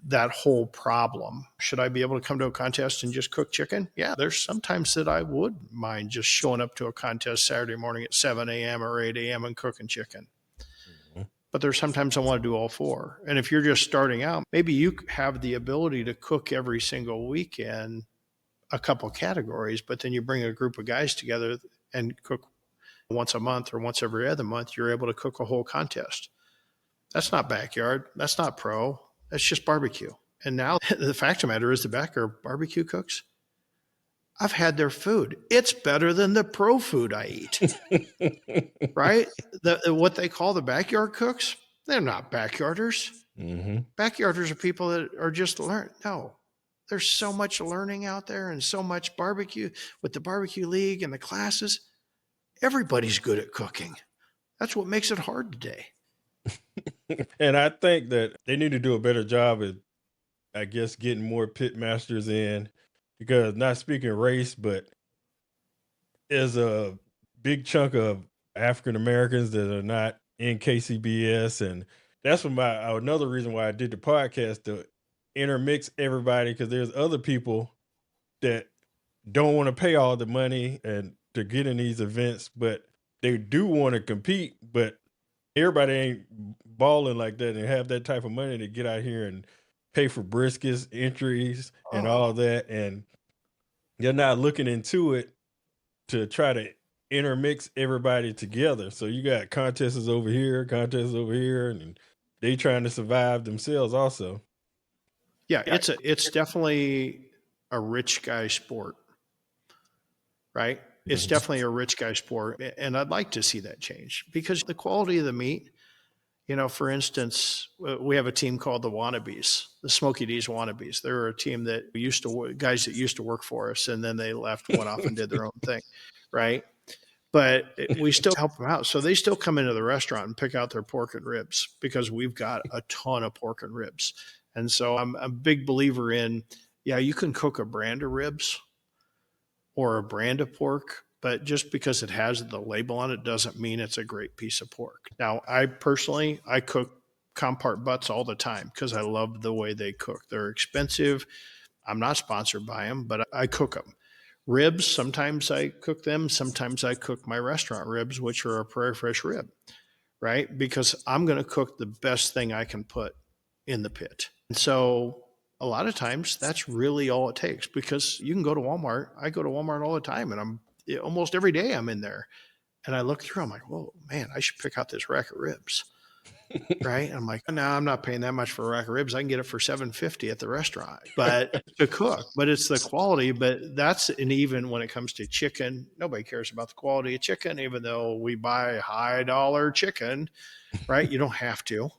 that whole problem. Should I be able to come to a contest and just cook chicken? Yeah, there's sometimes that I would mind just showing up to a contest Saturday morning at 7 a.m. or 8 a.m. and cooking chicken. But there's sometimes I want to do all 4. And if you're just starting out, maybe you have the ability to cook every single weekend a couple categories, but then you bring a group of guys together and cook once a month or once every other month. You're able to cook a whole contest. That's not backyard. That's not pro. That's just barbecue. And now the fact of the matter is, the backyard barbecue cooks, I've had their food. It's better than the pro food I eat, right? What they call the backyard cooks, they're not backyarders. Backyarders are people that are just learn. No, there's so much learning out there, and so much barbecue with the barbecue league and the classes. Everybody's good at cooking. That's what makes it hard today. And I think that they need to do a better job at, I guess, getting more pitmasters in. Because, not speaking race, but there's a big chunk of African Americans that are not in KCBS, and that's another reason why I did the podcast, to intermix everybody, because there's other people that don't want to pay all the money and to get in these events, but they do want to compete, but everybody ain't balling like that and have that type of money to get out here and pay for briskets, entries, and all that. And they're not looking into it to try to intermix everybody together. So you got contests over here, and they trying to survive themselves also. Yeah, it's definitely a rich guy sport, right? It's definitely a rich guy sport. And I'd like to see that change, because the quality of the meat, for instance, we have a team called the Wannabes, the Smokey D's Wannabes. They're a team that guys that used to work for us, and then they left, went off and did their own thing, right? But we still help them out. So they still come into the restaurant and pick out their pork and ribs, because we've got a ton of pork and ribs. And so I'm a big believer in, you can cook a brand of ribs or a brand of pork, but just because it has the label on it doesn't mean it's a great piece of pork. Now, I cook compart butts all the time because I love the way they cook. They're expensive. I'm not sponsored by them, but I cook them. Ribs, sometimes I cook them. Sometimes I cook my restaurant ribs, which are a Prairie Fresh rib, right? Because I'm going to cook the best thing I can put in the pit. And so a lot of times that's really all it takes, because you can go to Walmart. I go to Walmart all the time, and almost every day I'm in there, and I look through, I'm like, whoa, man, I should pick out this rack of ribs. Right. I'm like, no, I'm not paying that much for a rack of ribs. I can get it for $7.50 at the restaurant, but to cook, but it's the quality. But and even when it comes to chicken, nobody cares about the quality of chicken, even though we buy high dollar chicken, right? You don't have to,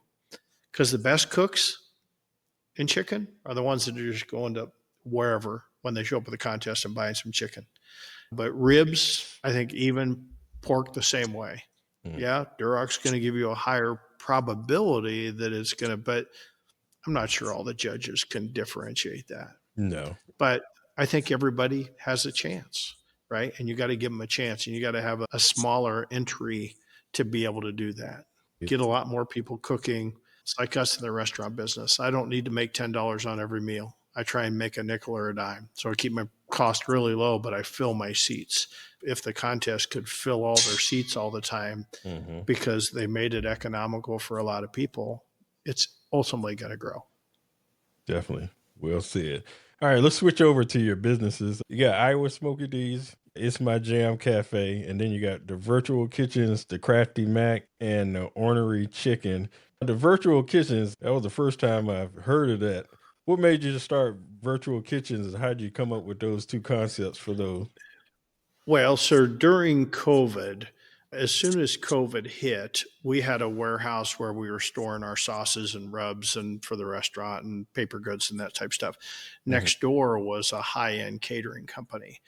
because the best cooks in chicken are the ones that are just going to wherever when they show up at the contest and buying some chicken. But ribs, I think, even pork the same way. Yeah, Duroc's going to give you a higher probability that it's going to, but I'm not sure all the judges can differentiate that. No. But I think everybody has a chance, right? And you got to give them a chance, and you got to have a smaller entry to be able to do that. Get a lot more people cooking. It's like us in the restaurant business. I don't need to make $10 on every meal. I try and make a nickel or a dime. So I keep my cost really low, but I fill my seats. If the contest could fill all their seats all the time because they made it economical for a lot of people, it's ultimately going to grow. Definitely. Well said. All right, let's switch over to your businesses. You got Iowa Smokey D's, It's My Jam Cafe, and then you got the virtual kitchens, the Crafty Mac, and the Ornery Chicken. The virtual kitchens, that was the first time I've heard of that. What made you start virtual kitchens, and how did you come up with those two concepts for those? Well, so during COVID, as soon as COVID hit, we had a warehouse where we were storing our sauces and rubs and for the restaurant and paper goods and that type of stuff. Next door was a high-end catering company.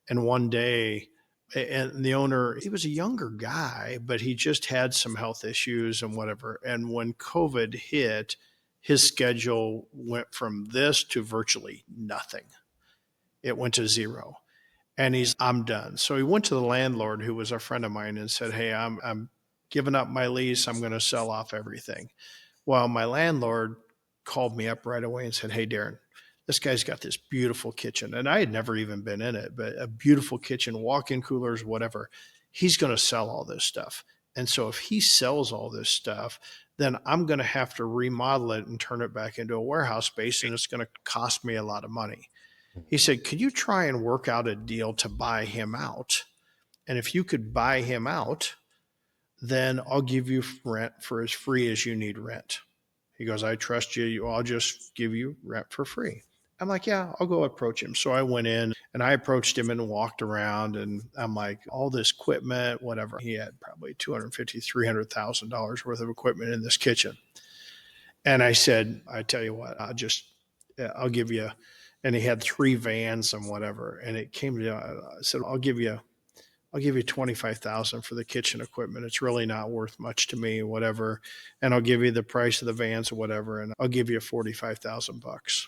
And one day, and the owner, he was a younger guy, but he just had some health issues and whatever. And when COVID hit, his schedule went from this to virtually nothing. It went to zero. And I'm done. So he went to the landlord, who was a friend of mine, and said, hey, I'm giving up my lease. I'm going to sell off everything. Well, my landlord called me up right away and said, hey, Darren, this guy's got this beautiful kitchen. And I had never even been in it, but a beautiful kitchen, walk-in coolers, whatever. He's going to sell all this stuff. And so if he sells all this stuff, then I'm going to have to remodel it and turn it back into a warehouse space, and it's going to cost me a lot of money. He said, could you try and work out a deal to buy him out? And if you could buy him out, then I'll give you rent for as free as you need rent. He goes, I trust you. I'll just give you rent for free. I'm like, yeah, I'll go approach him. So I went in and I approached him and walked around, and I'm like, all this equipment, whatever. He had probably $250,000, $300,000 worth of equipment in this kitchen. And I said, I tell you what, I'll give you. And he had 3 vans and whatever. And it came to, I said, I'll give you $25,000 for the kitchen equipment. It's really not worth much to me, whatever. And I'll give you the price of the vans or whatever. And I'll give you $45,000.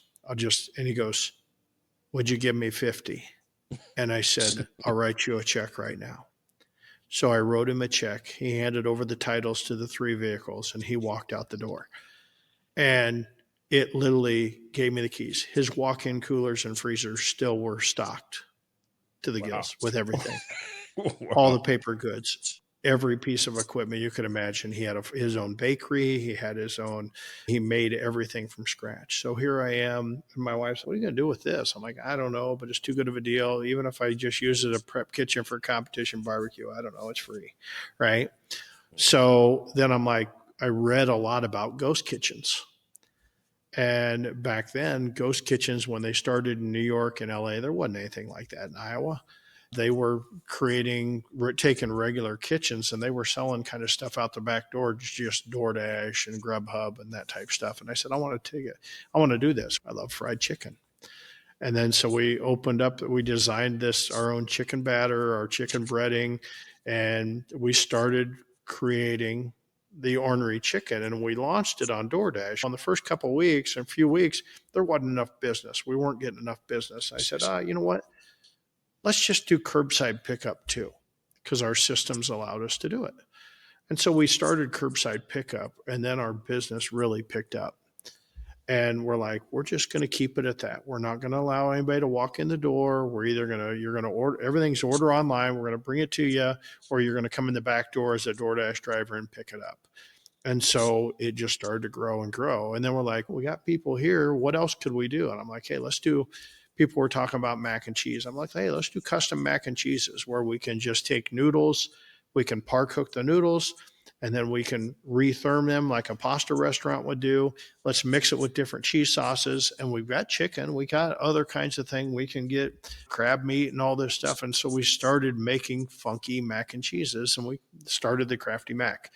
And he goes, would you give me 50? And I said, I'll write you a check right now. So I wrote him a check. He handed over the titles to the 3 vehicles, and he walked out the door. And it literally gave me the keys. His walk-in coolers and freezers still were stocked to the gills with everything. All the paper goods, every piece of equipment you could imagine. He had his own bakery. He made everything from scratch. So here I am, and my wife said, what are you going to do with this? I'm like, I don't know, but it's too good of a deal. Even if I just use it as a prep kitchen for competition barbecue, I don't know, it's free, right? So then I'm like, I read a lot about ghost kitchens. And back then, ghost kitchens, when they started in New York and LA, there wasn't anything like that in Iowa. They were taking regular kitchens, and they were selling kind of stuff out the back door, just DoorDash and Grubhub and that type of stuff. And I said, I want to do this. I love fried chicken. And then so we designed our own chicken batter, our chicken breading, and we started creating the ornery chicken, and we launched it on DoorDash. On the first couple of weeks, in a few weeks, there wasn't enough business. We weren't getting enough business. I said, you know what? Let's just do curbside pickup too, because our systems allowed us to do it. And so we started curbside pickup, and then our business really picked up. And we're like, we're just going to keep it at that. We're not going to allow anybody to walk in the door. You're going to order, everything's order online. We're going to bring it to you, or you're going to come in the back door as a DoorDash driver and pick it up. And so it just started to grow and grow. And then we're like, we got people here. What else could we do? And I'm like, hey, people were talking about mac and cheese. I'm like, hey, let's do custom mac and cheeses where we can just take noodles. We can par cook the noodles, and then we can retherm them like a pasta restaurant would do. Let's mix it with different cheese sauces. And we've got chicken. We got other kinds of things. We can get crab meat and all this stuff. And so we started making funky mac and cheeses, and we started the Crafty Mac.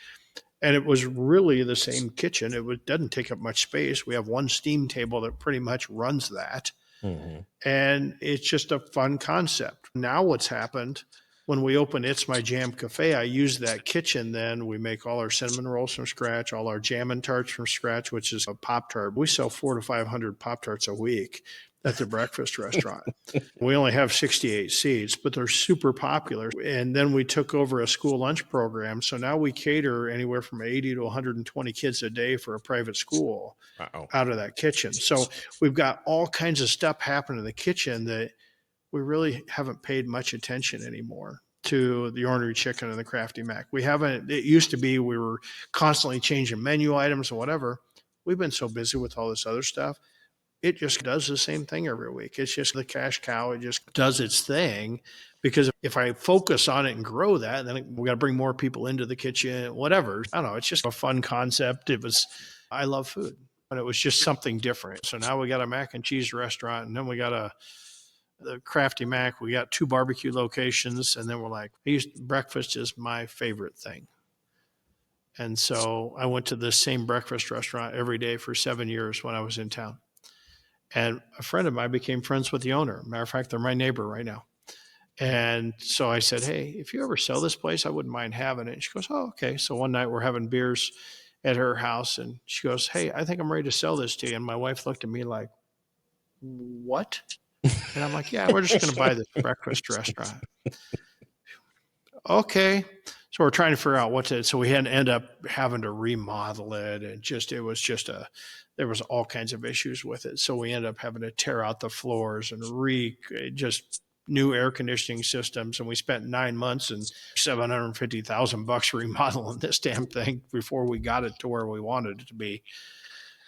And it was really the same kitchen. It doesn't take up much space. We have one steam table that pretty much runs that. Mm-hmm. And it's just a fun concept. Now what's happened, when we open It's My Jam Cafe, I use that kitchen. Then we make all our cinnamon rolls from scratch, all our jam and tarts from scratch, which is a Pop-Tart. We sell 400 to 500 Pop-Tarts a week at the breakfast restaurant. We only have 68 seats, but they're super popular. And then we took over a school lunch program. So now we cater anywhere from 80 to 120 kids a day for a private school out of that kitchen. So we've got all kinds of stuff happening in the kitchen that we really haven't paid much attention anymore to the ornery chicken and the crafty mac. We haven't, it used to be we were constantly changing menu items or whatever. We've been so busy with all this other stuff. It just does the same thing every week. It's just the cash cow. It just does its thing, because if I focus on it and grow that, then we got to bring more people into the kitchen, whatever. I don't know. It's just a fun concept. I love food, but it was just something different. So now we got a mac and cheese restaurant, and then we got the Crafty Mac. We got 2 barbecue locations, and then we're like, breakfast is my favorite thing. And so I went to the same breakfast restaurant every day for 7 years when I was in town. And a friend of mine became friends with the owner. Matter of fact, they're my neighbor right now. And so I said, hey, if you ever sell this place, I wouldn't mind having it. And she goes, oh, okay. So one night we're having beers at her house, and she goes, hey, I think I'm ready to sell this to you. And my wife looked at me like, what? And I'm like, yeah, we're just going to buy this breakfast restaurant. Okay. So we're trying to figure out so we had to end up having to remodel it. And there was all kinds of issues with it. So we ended up having to tear out the floors and just new air conditioning systems. And we spent 9 months and $750,000 remodeling this damn thing before we got it to where we wanted it to be.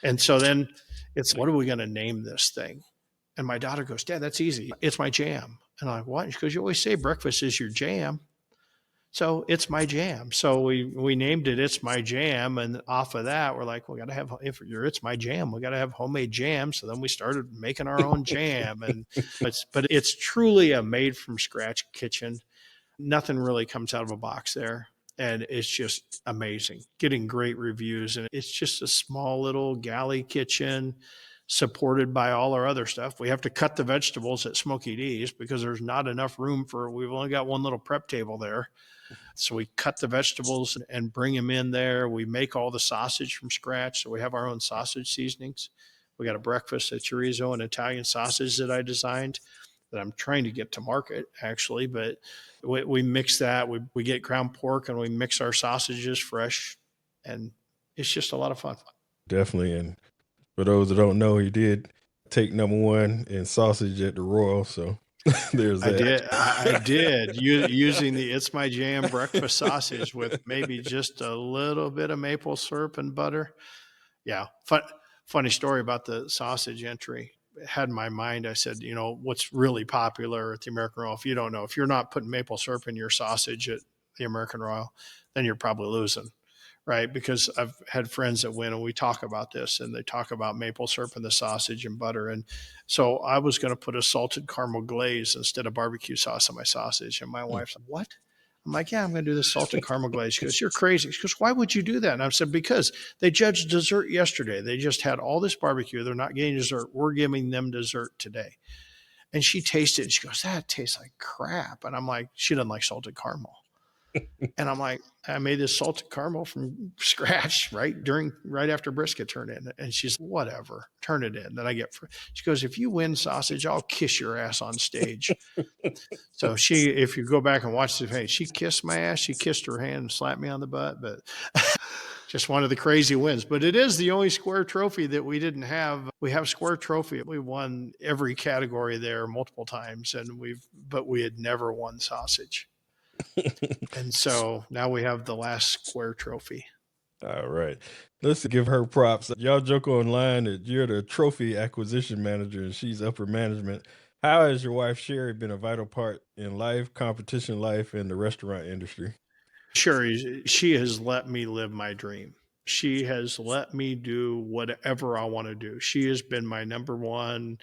And so then it's, what are we going to name this thing? And my daughter goes, Dad, that's easy. It's my jam. And I'm like, what? She goes, you always say breakfast is your jam. So it's my jam. So we named it It's My Jam. And off of that, we're like, we got to have, if you're It's My Jam, we got to have homemade jam. So then we started making our own jam. And but it's truly a made from scratch kitchen. Nothing really comes out of a box there. And it's just amazing, getting great reviews. And it's just a small little galley kitchen supported by all our other stuff. We have to cut the vegetables at Smokey D's because there's not enough room we've only got one little prep table there. So we cut the vegetables and bring them in there. We make all the sausage from scratch. So we have our own sausage seasonings. We got a breakfast, a chorizo, and Italian sausage that I designed that I'm trying to get to market actually. But we mix that. We get ground pork and we mix our sausages fresh. And it's just a lot of fun. Definitely. And for those that don't know, he did take #1 in sausage at the Royal. So there's that. I did using the It's My Jam breakfast sausage with maybe just a little bit of maple syrup and butter. Yeah. Funny story about the sausage entry. It had in my mind, I said, what's really popular at the American Royal, if you don't know, if you're not putting maple syrup in your sausage at the American Royal, then you're probably losing. Right. Because I've had friends that win and we talk about this and they talk about maple syrup and the sausage and butter. And so I was going to put a salted caramel glaze instead of barbecue sauce on my sausage. And my wife's like, what? I'm like, yeah, I'm going to do this salted caramel glaze. She goes, you're crazy. She goes, why would you do that? And I said, because they judged dessert yesterday. They just had all this barbecue. They're not getting dessert. We're giving them dessert today. And she tasted it. She goes, that tastes like crap. And I'm like, she doesn't like salted caramel. And I'm like, I made this salted caramel from scratch right after brisket turned in. And she's whatever, turn it in. Then she goes, if you win sausage, I'll kiss your ass on stage. So if you go back and watch the page, she kissed my ass. She kissed her hand and slapped me on the butt, but just one of the crazy wins. But it is the only square trophy that we didn't have. We have square trophy. We won every category there multiple times, but we had never won sausage. And so now we have the last square trophy. All right. Let's give her props. Y'all joke online that you're the trophy acquisition manager and she's upper management. How has your wife, Sherry, been a vital part in life, competition life, and the restaurant industry? Sure. She has let me live my dream. She has let me do whatever I want to do. She has been my number one,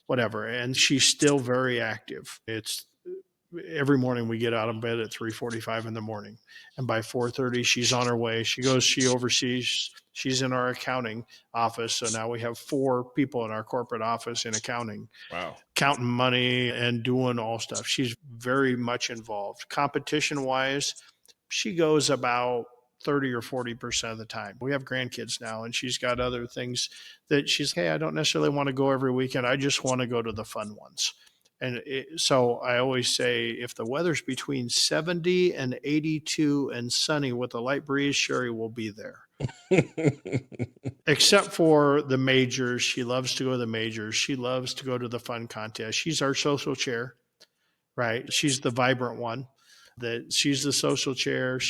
whatever. And she's still very active. Every morning we get out of bed at 3:45 in the morning, and by 4:30 she's on her way. She oversees, she's in our accounting office. So now we have 4 people in our corporate office in accounting. Wow. Counting money and doing all stuff. She's very much involved. Competition wise, she goes about 30 or 40% of the time. We have grandkids now, and she's got other things that hey, I don't necessarily want to go every weekend. I just want to go to the fun ones. And so I always say, if the weather's between 70 and 82 and sunny with a light breeze, Sherry will be there. Except for the majors. She loves to go to the majors. She loves to go to the fun contest. She's our social chair. right? She's the vibrant one. That she's the social chair.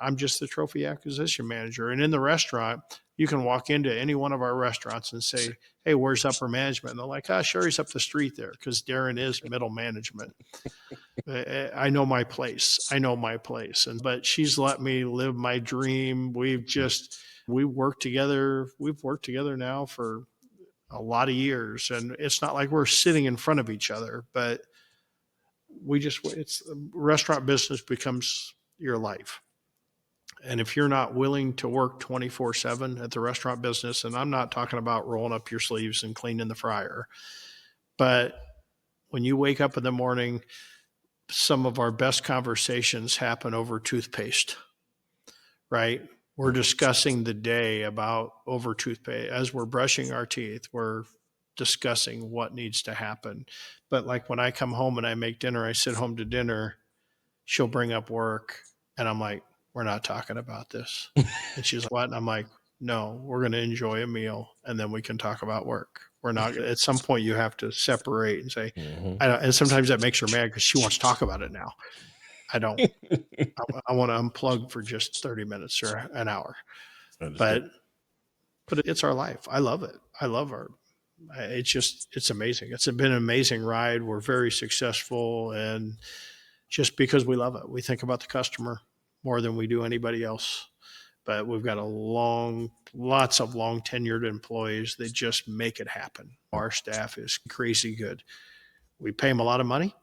I'm just the trophy acquisition manager. And in the restaurant, you can walk into any one of our restaurants and say, "Hey, where's upper management?" And they're like, Sherry's up the street there, because Darren is middle management. I know my place. But she's let me live my dream. We work together. We've worked together now for a lot of years, and it's not like we're sitting in front of each other, but it's restaurant business becomes your life. And if you're not willing to work 24/7 at the restaurant business, and I'm not talking about rolling up your sleeves and cleaning the fryer, but when you wake up in the morning, some of our best conversations happen over toothpaste, right? We're discussing the day about over toothpaste. As we're brushing our teeth, we're discussing what needs to happen. But like when I come home and I make dinner, I sit home to dinner, she'll bring up work, and I'm like, we're not talking about this. And she's like, what? And I'm like, no, we're going to enjoy a meal, and then we can talk about work. We're not, at some point you have to separate and say, and sometimes that makes her mad because she wants to talk about it now. I don't. I want to unplug for just 30 minutes or an hour. But it's our life. I love it. I love her. It's amazing. It's been an amazing ride. We're very successful, and just because we love it, we think about the customer more than we do anybody else. But we've got lots of long tenured employees that just make it happen. Our staff is crazy good. We pay them a lot of money,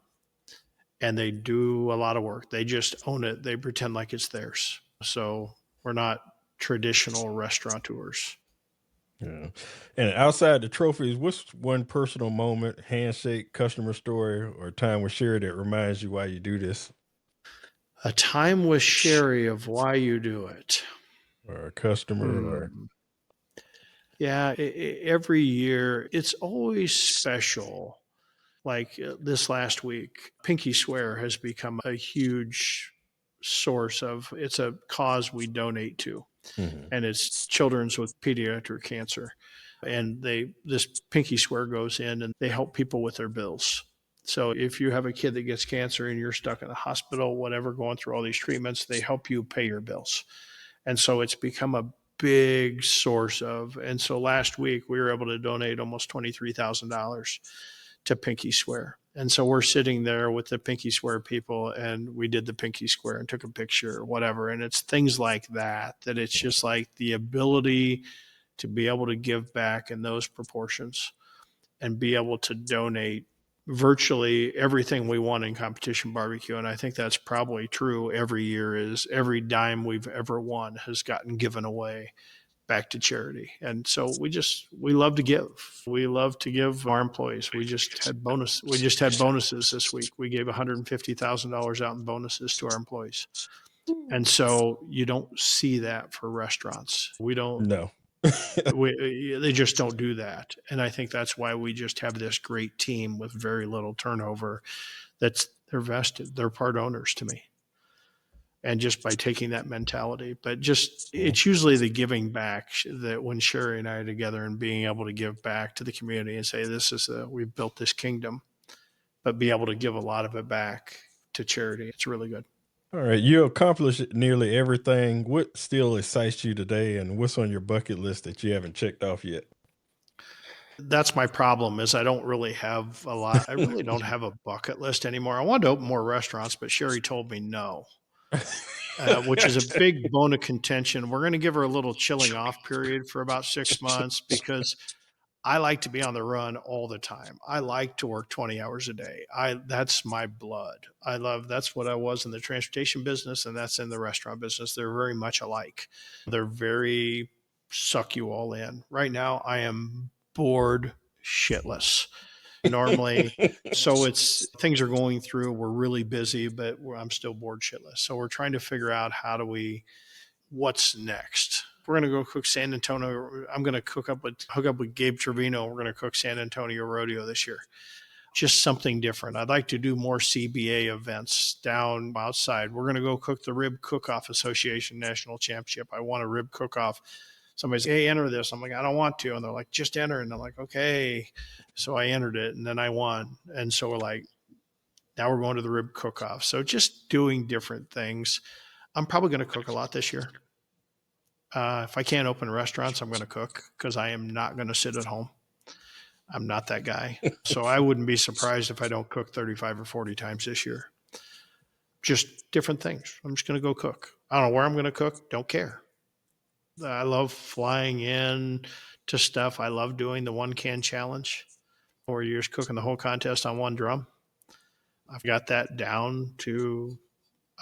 and they do a lot of work. They just own it. They pretend like it's theirs. So we're not traditional restaurateurs. Yeah. And outside the trophies, what's one personal moment, handshake, customer story, or time with Sherry that reminds you why you do this? A time with Sherry of why you do it. Or a customer, or yeah, every year it's always special. Like this last week, Pinky Swear has become a huge source of, it's a cause we donate to, and it's children's with pediatric cancer. And this Pinky Swear goes in and they help people with their bills. So if you have a kid that gets cancer and you're stuck in the hospital, whatever, going through all these treatments, they help you pay your bills. And so it's become a big source of, and so last week we were able to donate almost $23,000 to Pinky Swear. And so we're sitting there with the Pinky Swear people, and we did the Pinky Swear and took a picture or whatever. And it's things like that it's just like the ability to be able to give back in those proportions and be able to donate virtually everything we won in competition barbecue. And I think that's probably true every year, is every dime we've ever won has gotten given away back to charity. And so we love to give. We love to give our employees. We just had bonuses this week. We gave $150,000 out in bonuses to our employees. And so you don't see that for restaurants. We don't. No. They just don't do that. And I think that's why we just have this great team with very little turnover. They're vested. They're part owners to me. And just by taking that mentality, but it's usually the giving back that when Sherry and I are together and being able to give back to the community and say, we've built this kingdom, but be able to give a lot of it back to charity. It's really good. All right. You accomplished nearly everything. What still excites you today, and what's on your bucket list that you haven't checked off yet? That's my problem, is I don't really have a lot. I really don't have a bucket list anymore. I wanted to open more restaurants, but Sherry told me no. Which is a big bone of contention. We're going to give her a little chilling off period for about 6 months, because I like to be on the run all the time. I like to work 20 hours a day. That's my blood. That's what I was in the transportation business, and that's in the restaurant business. They're very much alike. They're very suck you all in. Right now, I am bored shitless. Normally, so things are going through, we're really busy, but I'm still bored shitless. So we're trying to figure out what's next. We're going to go cook San Antonio. I'm going to hook up with Gabe Trevino. We're going to cook San Antonio Rodeo this year. Just something different. I'd like to do more CBA events down outside. We're going to go cook the Rib Cook-Off Association National Championship. I want a rib cook-off. Somebody says, hey, enter this. I'm like, I don't want to. And they're like, just enter. And I'm like, okay. So I entered it, and then I won. And so we're like, Now we're going to the rib cook-off. So just doing different things. I'm probably going to cook a lot this year. If I can't open restaurants, I'm going to cook because I am not going to sit at home. I'm not that guy. So I wouldn't be surprised if I don't cook 35 or 40 times this year. Just different things. I'm just going to go cook. I don't know where I'm going to cook. Don't care. I love flying in to stuff. I love doing the 1-can challenge where you're just cooking the whole contest on one drum. I've got that down to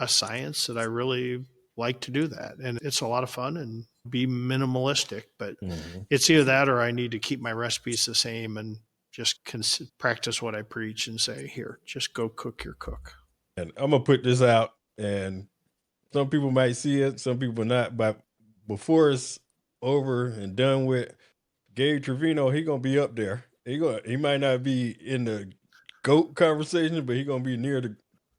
a science that I really like to do that. And it's a lot of fun and be minimalistic, but it's either that or I need to keep my recipes the same and just practice what I preach and say, here, just go cook your cook. And I'm going to put this out, and some people might see it, some people not, but before it's over and done with, Gabe Trevino, he going to be up there. He might not be in the GOAT conversation, but he going to be near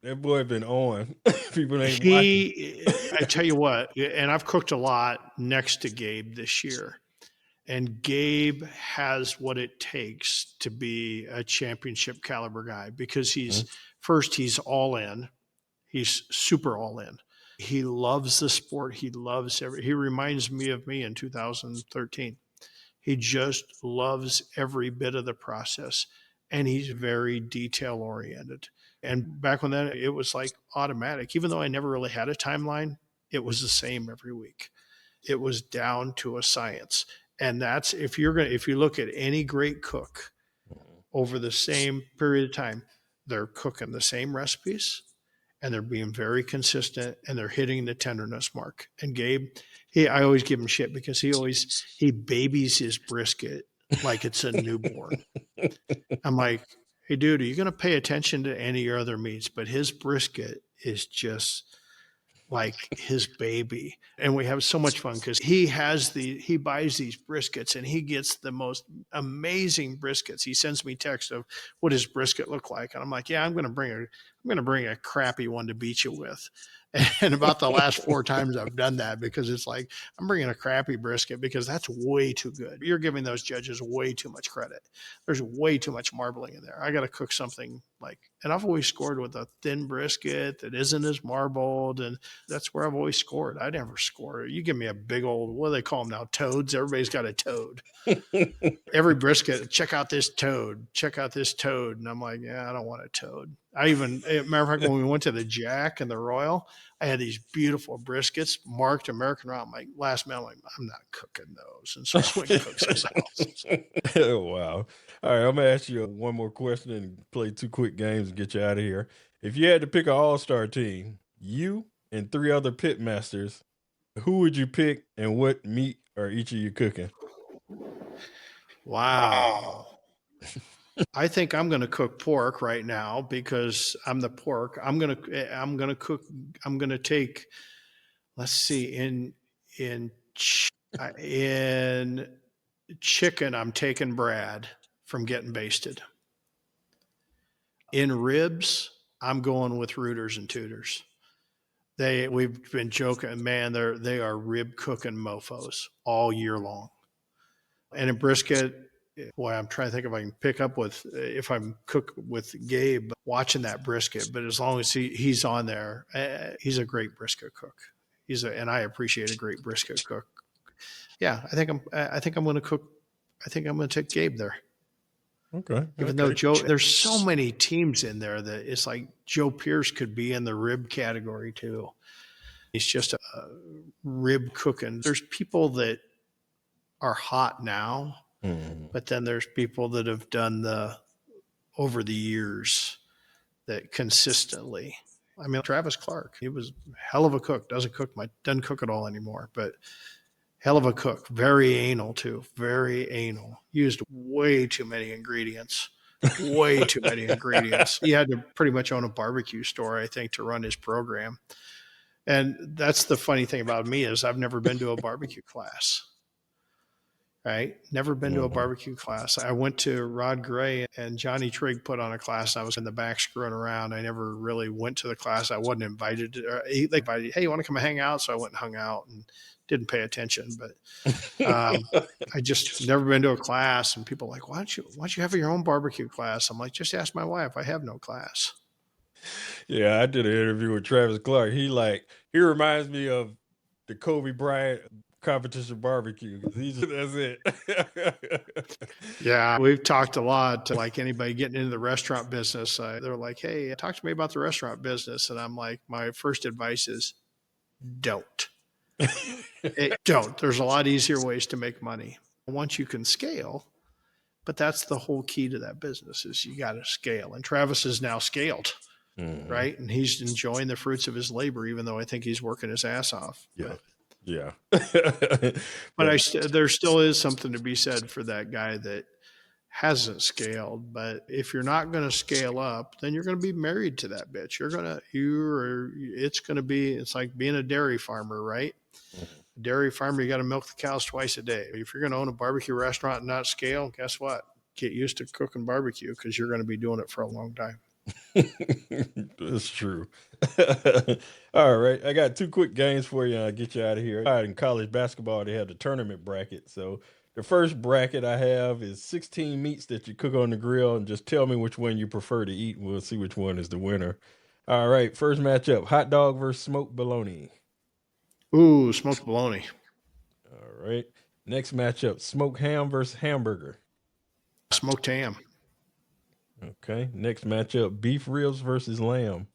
that boy been on. People ain't watching. I tell you what, and I've cooked a lot next to Gabe this year. And Gabe has what it takes to be a championship caliber guy because he's all in. He's super all in. He loves the sport. He loves he reminds me of me in 2013. He just loves every bit of the process. And he's very detail oriented. And back when then it was like automatic, even though I never really had a timeline, it was the same every week. It was down to a science. And that's, if you look at any great cook over the same period of time, they're cooking the same recipes and they're being very consistent and they're hitting the tenderness mark. And Gabe, I always give him shit because he babies his brisket like it's a newborn. I'm like, hey dude, are you going to pay attention to any of your other meats? But his brisket is just like his baby. And we have so much fun because he buys these briskets and he gets the most amazing briskets. He sends me text of what his brisket look like. And I'm like, yeah, I'm going to bring a crappy one to beat you with. And about the last 4 times I've done that because it's like, I'm bringing a crappy brisket because that's way too good. You're giving those judges way too much credit. There's way too much marbling in there. I got to cook something and I've always scored with a thin brisket that isn't as marbled. And that's where I've always scored. I never score. You give me a big old, what do they call them now? Toads. Everybody's got a toad. Every brisket, check out this toad. And I'm like, yeah, I don't want a toad. Matter of fact, when we went to the Jack and the Royal, I had these beautiful briskets marked American Round. Like last minute, I'm not cooking those. And so I went and cooked something else. Oh, wow. All right, I'm going to ask you one more question and play 2 quick games and get you out of here. If you had to pick an all-star team, you and 3 other pitmasters, who would you pick and what meat are each of you cooking? Wow. I think I'm going to cook pork right now because I'm the pork. I'm going to take, let's see, in chicken, I'm taking Brad from getting basted. In ribs, I'm going with Rooters and Tutors. We've been joking, man, they are rib cooking mofos all year long. And in brisket, boy, I'm trying to think if I can pick up if I'm cook with Gabe watching that brisket, but as long as he's on there, he's a great brisket cook. And I appreciate a great brisket cook. Yeah, I think I'm going to cook. I think I'm going to take Gabe there. Okay. Even though there's so many teams in there that it's like Joe Pierce could be in the rib category too. He's just a rib cooking. There's people that are hot now, but then there's people that have done over the years that consistently. I mean, Travis Clark, he was a hell of a cook. Doesn't cook at all anymore, but hell of a cook. Very anal too. Very anal. Used way too many ingredients. Way too many ingredients. He had to pretty much own a barbecue store, I think, to run his program. And that's the funny thing about me is I've never been to a barbecue class. Right? Never been to a barbecue class. I went to Rod Gray and Johnny Trigg put on a class. I was in the back screwing around. I never really went to the class. I wasn't invited. They invited, hey, you want to come hang out? So I went and hung out and didn't pay attention. But I just never been to a class. And people are like, why don't you have your own barbecue class? I'm like, just ask my wife. I have no class. Yeah, I did an interview with Travis Clark. He reminds me of the Kobe Bryant competition barbecue. That's it. Yeah, we've talked a lot. Like anybody getting into the restaurant business, they're like, "Hey, talk to me about the restaurant business," and I'm like, my first advice is don't. Don't. There's a lot easier ways to make money once you can scale. But that's the whole key to that business is you got to scale. And Travis is now scaled, right? And he's enjoying the fruits of his labor, even though I think he's working his ass off. Yeah. Yeah. But there still is something to be said for that guy that hasn't scaled. But if you're not going to scale up, then you're going to be married to that bitch. It's like being a dairy farmer, right? Dairy farmer, you got to milk the cows twice a day. If you're going to own a barbecue restaurant and not scale, guess what? Get used to cooking barbecue because you're going to be doing it for a long time. That's true. All right. I got 2 quick games for you. I'll get you out of here. All right. In college basketball, they have the tournament bracket. So the first bracket I have is 16 meats that you cook on the grill, and just tell me which one you prefer to eat, and we'll see which one is the winner. All right. First matchup, hot dog versus smoked bologna. Ooh, smoked bologna. All right. Next matchup, smoked ham versus hamburger. Smoked ham. Okay. Next matchup, beef ribs versus lamb.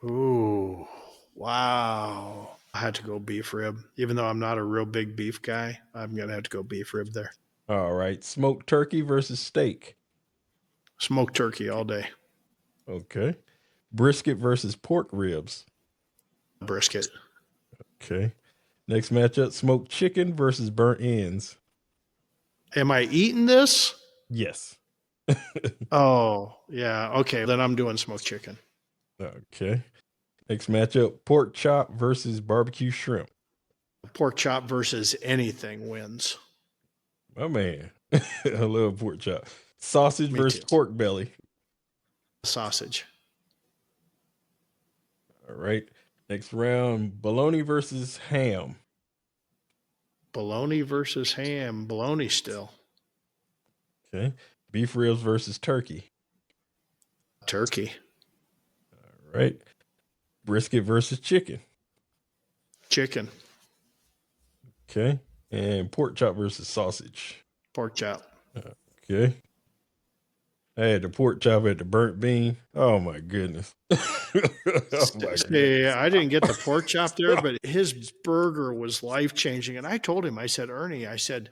Ooh, wow. I had to go beef rib. Even though I'm not a real big beef guy, I'm going to have to go beef rib there. All right. Smoked turkey versus steak. Smoked turkey all day. Okay. Brisket versus pork ribs. Brisket. Okay. Next matchup, smoked chicken versus burnt ends. Am I eating this? Yes. Oh, yeah. Okay. Then I'm doing smoked chicken. Okay. Next matchup, pork chop versus barbecue shrimp. Pork chop versus anything wins. Oh, man. I love pork chop. Sausage Me versus too. pork belly. Sausage. All right. Next round, bologna versus ham. Bologna versus ham. Bologna still. Okay. Beef ribs versus turkey. Turkey. All right. Brisket versus chicken. Chicken. Okay. And pork chop versus sausage. Pork chop. Okay. I had the pork chop at the burnt bean. Oh my goodness. Yeah, I didn't get the pork chop there, but his burger was life changing. And I told him, I said, Ernie, and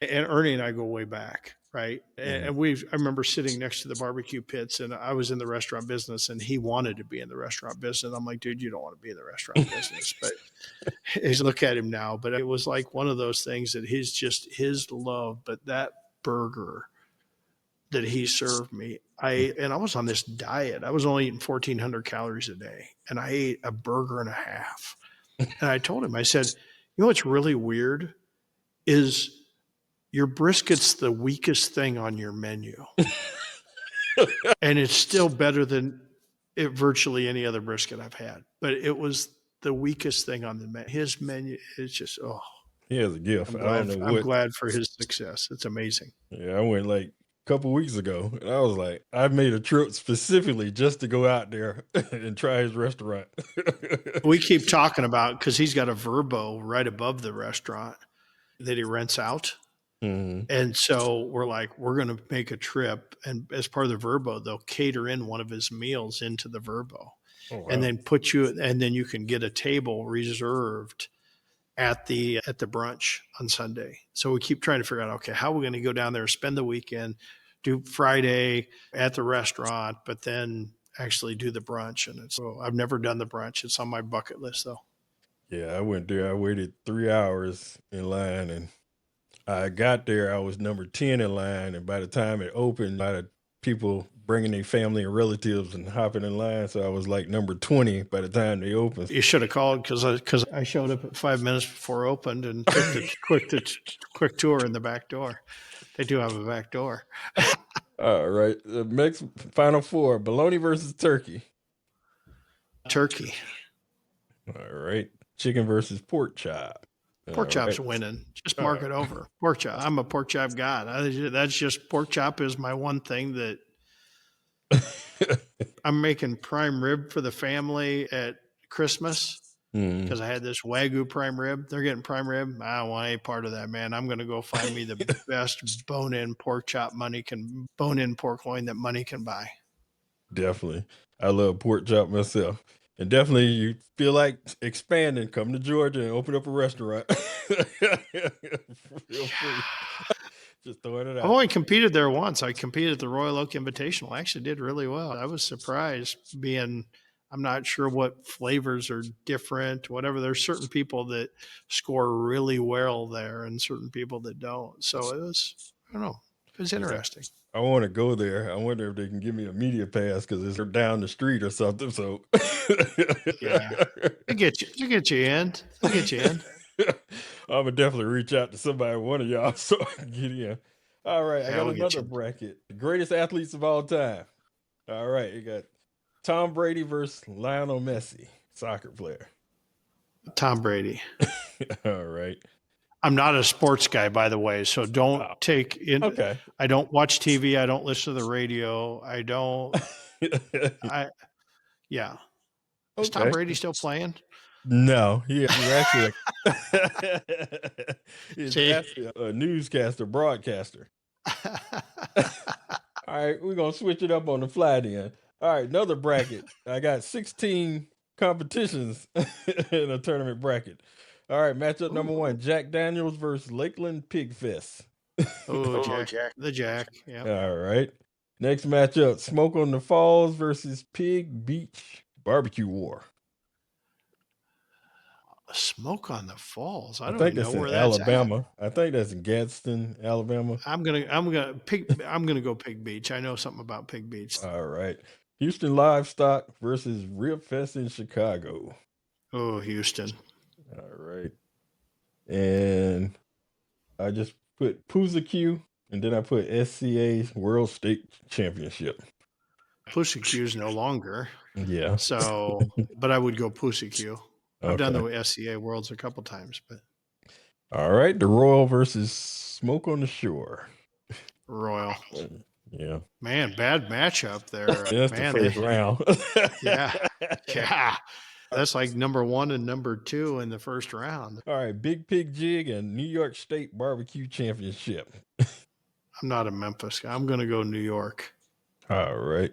Ernie and I go way back, right? And I remember sitting next to the barbecue pits, and I was in the restaurant business, and he wanted to be in the restaurant business. I'm like, dude, you don't want to be in the restaurant business. But he's look at him now. But it was like one of those things that his love, but that burger that he served me. I was on this diet. I was only eating 1,400 calories a day, and I ate a burger and a half. And I told him, I said, you know what's really weird is your brisket's the weakest thing on your menu. And it's still better than virtually any other brisket I've had. But it was the weakest thing on the menu. His menu is just, oh. He has a gift. I'm glad for his success. It's amazing. Yeah, I went like couple weeks ago, and I was like, I made a trip specifically just to go out there and try his restaurant. We keep talking about, because he's got a Verbo right above the restaurant that he rents out. And so we're like, we're going to make a trip, and as part of the Verbo, they'll cater in one of his meals into the Verbo. Oh, wow. And then you can get a table reserved at the brunch on Sunday. So we keep trying to figure out, okay, how are we going to go down there, spend the weekend, do Friday at the restaurant, but then actually do the brunch. And I've never done the brunch. It's on my bucket list though. Yeah, I went there. I waited 3 hours in line, and I got there. I was number 10 in line. And by the time it opened, a lot of people bringing their family and relatives and hopping in line. So I was like number 20 by the time they opened. You should have called, because I showed up at 5 minutes before it opened and took the quick tour in the back door. They do have a back door. All right. The next final four, bologna versus turkey. Turkey. All right. Chicken versus pork chop. Pork chop's winning. Just mark it over. Pork chop. I'm a pork chop guy. That's just, pork chop is my one thing that making prime rib for the family at Christmas because I had this Wagyu prime rib. They're getting prime rib. I don't want any part of that, man. I'm going to go find me the best bone-in pork loin that money can buy. Definitely. I love pork chop myself. And definitely you feel like expanding, come to Georgia and open up a restaurant. Feel free. Just throwing it I've out. only competed there once. I competed at the Royal Oak Invitational. I actually did really well. I was surprised I'm not sure what flavors are different, whatever. There's certain people that score really well there and certain people that don't. So it was interesting. I want to go there. I wonder if they can give me a media pass because it's down the street or something. So Yeah, they'll get you in. They'll get you in. I'm gonna definitely reach out to somebody, one of y'all, so I can get in. All right, I Yeah, got we'll get another you. bracket. The greatest athletes of all time. All right, you got Tom Brady versus Lionel Messi, soccer player. Tom Brady. All right. I'm not a sports guy, by the way, so don't take in. Okay. I don't watch TV. I don't listen to the radio. I don't. Yeah. Is Tom Okay. Brady still playing? No, he's actually See? a newscaster, broadcaster. All right, we're gonna switch it up on the fly then. All right, another bracket. I got 16 competitions in a tournament bracket. All right, matchup number one: Jack Daniels versus Lakeland Pig Fest. Oh, Jack. The Jack. Yeah. All right. Next matchup: Smoke on the Falls versus Pig Beach Barbecue War. Smoke on the Falls. I don't think even know that's where in that's Alabama. I think that's in Gadsden, Alabama. I'm gonna go Pig Beach. I know something about Pig Beach. All right. Houston Livestock versus Rib Fest in Chicago. Oh, Houston. All right. And I just put PUSA and then I put SCA World State Championship. Pussy Q's no longer. Yeah. So, but I would go Pussy Q. I've done Okay. the SCA Worlds a couple times, but All right. The Royal versus Smoke on the Shore. Royal. Yeah. Man, bad matchup there. That's Man, the first round. yeah. That's like number 1 and number 2 in the first round. All right. Big Pig Jig and New York State Barbecue Championship. I'm not a Memphis guy. I'm going to go New York. All right.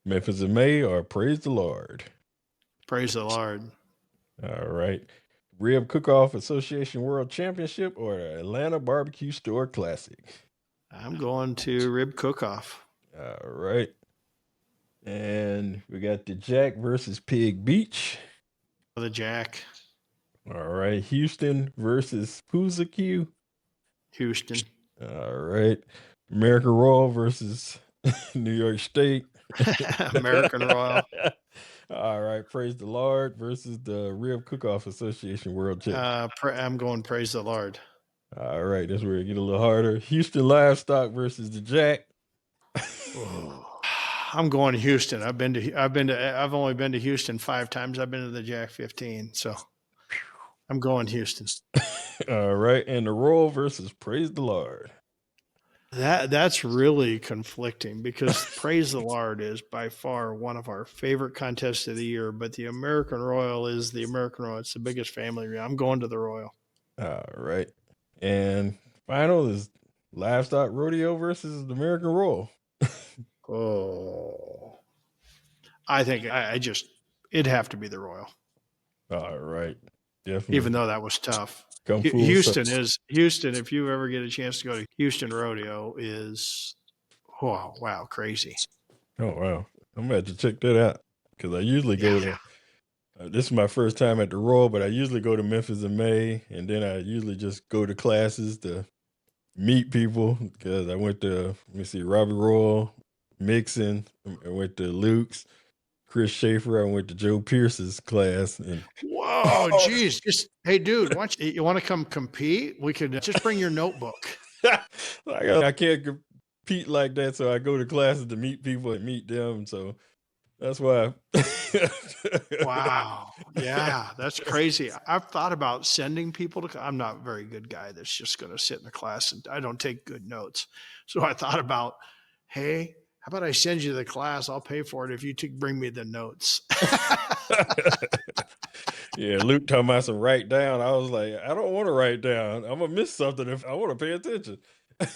Memphis in May or Praise the Lord? Praise the Lord. All right. Rib Cook-Off Association World Championship or Atlanta Barbecue Store Classic? I'm going to Rib Cook-Off. All right. And we got the Jack versus Pig Beach. The Jack. All right. Houston versus PUSA Q. Houston. All right. American Royal versus New York State. American Royal. All right. Praise the Lord versus the Rib Cook-Off Association World Championship. I'm going Praise the Lord. All right. That's where it get a little harder. Houston Livestock versus the Jack. I'm going to Houston. I've only been to Houston 5 times. I've been to the Jack 15. So I'm going Houston. All right. And the Royal versus Praise the Lord. That's really conflicting because Praise the Lord is by far one of our favorite contests of the year, but the American Royal is the American Royal. It's the biggest family. I'm going to the Royal. All right. And final is Livestock Rodeo versus the American Royal. Oh, I think it'd have to be the Royal. All right. Definitely. Even though that was tough. Houston. If you ever get a chance to go to Houston Rodeo is, wow, crazy. Oh, wow. I'm going to have to check that out because I usually go to, this is my first time at the Royal, but I usually go to Memphis in May, and then I usually just go to classes to meet people because I went to, Robbie Royal, Mixon, I went to Luke's, Chris Schaefer, I went to Joe Pierce's class. And whoa, geez. Hey, dude, you want to come compete? We could just bring your notebook. I can't compete like that, so I go to classes to meet people and meet them. So that's why. Wow. Yeah, that's crazy. I've thought about sending people to. I'm not a very good guy that's just going to sit in a class and I don't take good notes. So I thought about, hey, how about I send you the class? I'll pay for it if you bring me the notes. Yeah, Luke talking about some write down. I was like, I don't want to write down. I'm gonna miss something if I want to pay attention.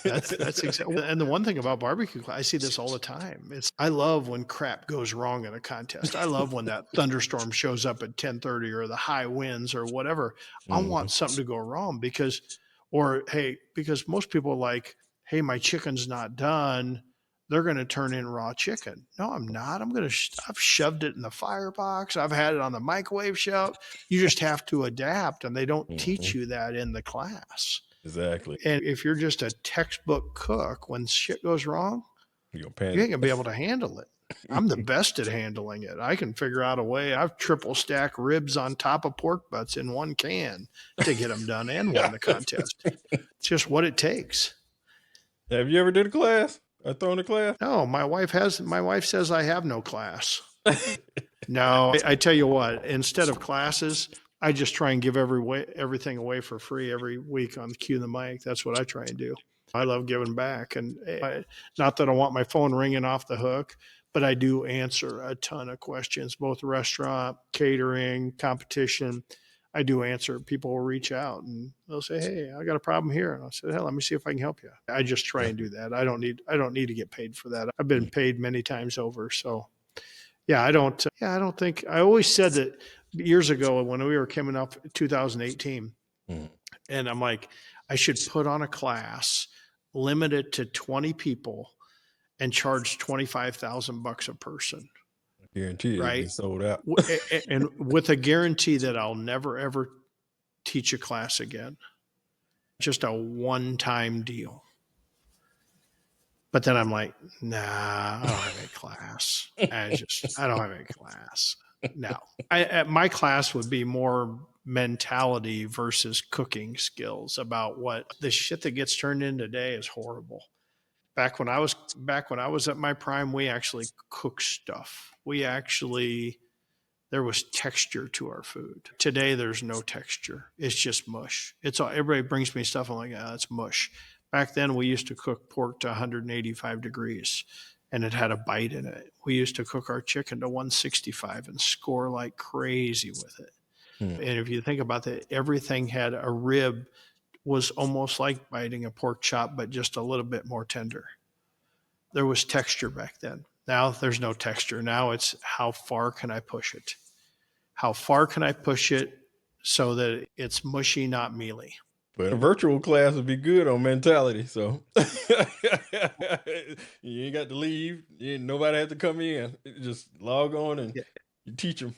That's exactly. And the one thing about barbecue, I see this all the time. I love when crap goes wrong in a contest. I love when that thunderstorm shows up at 10:30 or the high winds or whatever. I want something to go wrong because most people are like, hey, my chicken's not done. They're going to turn in raw chicken. No, I'm not. I've shoved it in the firebox. I've had it on the microwave shelf. You just have to adapt, and they don't teach you that in the class. Exactly. And if you're just a textbook cook, when shit goes wrong, You you ain't gonna be able to handle it. I'm the best at handling it. I can figure out a way. I've triple stack ribs on top of pork butts in one can to get them done and won the contest. It's just what it takes. Have you ever did a class? Or thrown a class? No, my wife says I have no class. No, I tell you what, instead of classes, I just try and give everything away for free every week on Cue the Mic. That's what I try and do. I love giving back. And not that I want my phone ringing off the hook, but I do answer a ton of questions, both restaurant, catering, competition. I do answer. People will reach out and they'll say, hey, I got a problem here. And I'll say, hell, let me see if I can help you. I just try and do that. I don't need to get paid for that. I've been paid many times over. So yeah, I don't think, I always said that years ago when we were coming up 2018, and I'm like, I should put on a class, limit it to 20 people and charge $25,000 a person. Guarantee it, right? be sold out. And with a guarantee that I'll never, ever teach a class again. Just a one-time deal. But then I'm like, nah, I don't have any class. I don't have any class. No, my class would be more mentality versus cooking skills about what the shit that gets turned in today is horrible. Back when I was at my prime, we actually cooked stuff. There was texture to our food. Today, there's no texture. It's just mush. Everybody brings me stuff. I'm like, it's mush. Back then, we used to cook pork to 185 degrees, and it had a bite in it. We used to cook our chicken to 165 and score like crazy with it. And if you think about that, everything had a rib, was almost like biting a pork chop, but just a little bit more tender. There was texture back then. Now there's no texture. Now it's how far can I push it? How far can I push it so that it's mushy, not mealy? But a virtual class would be good on mentality. So you ain't got to leave. Nobody had to come in. Just log on and you teach them.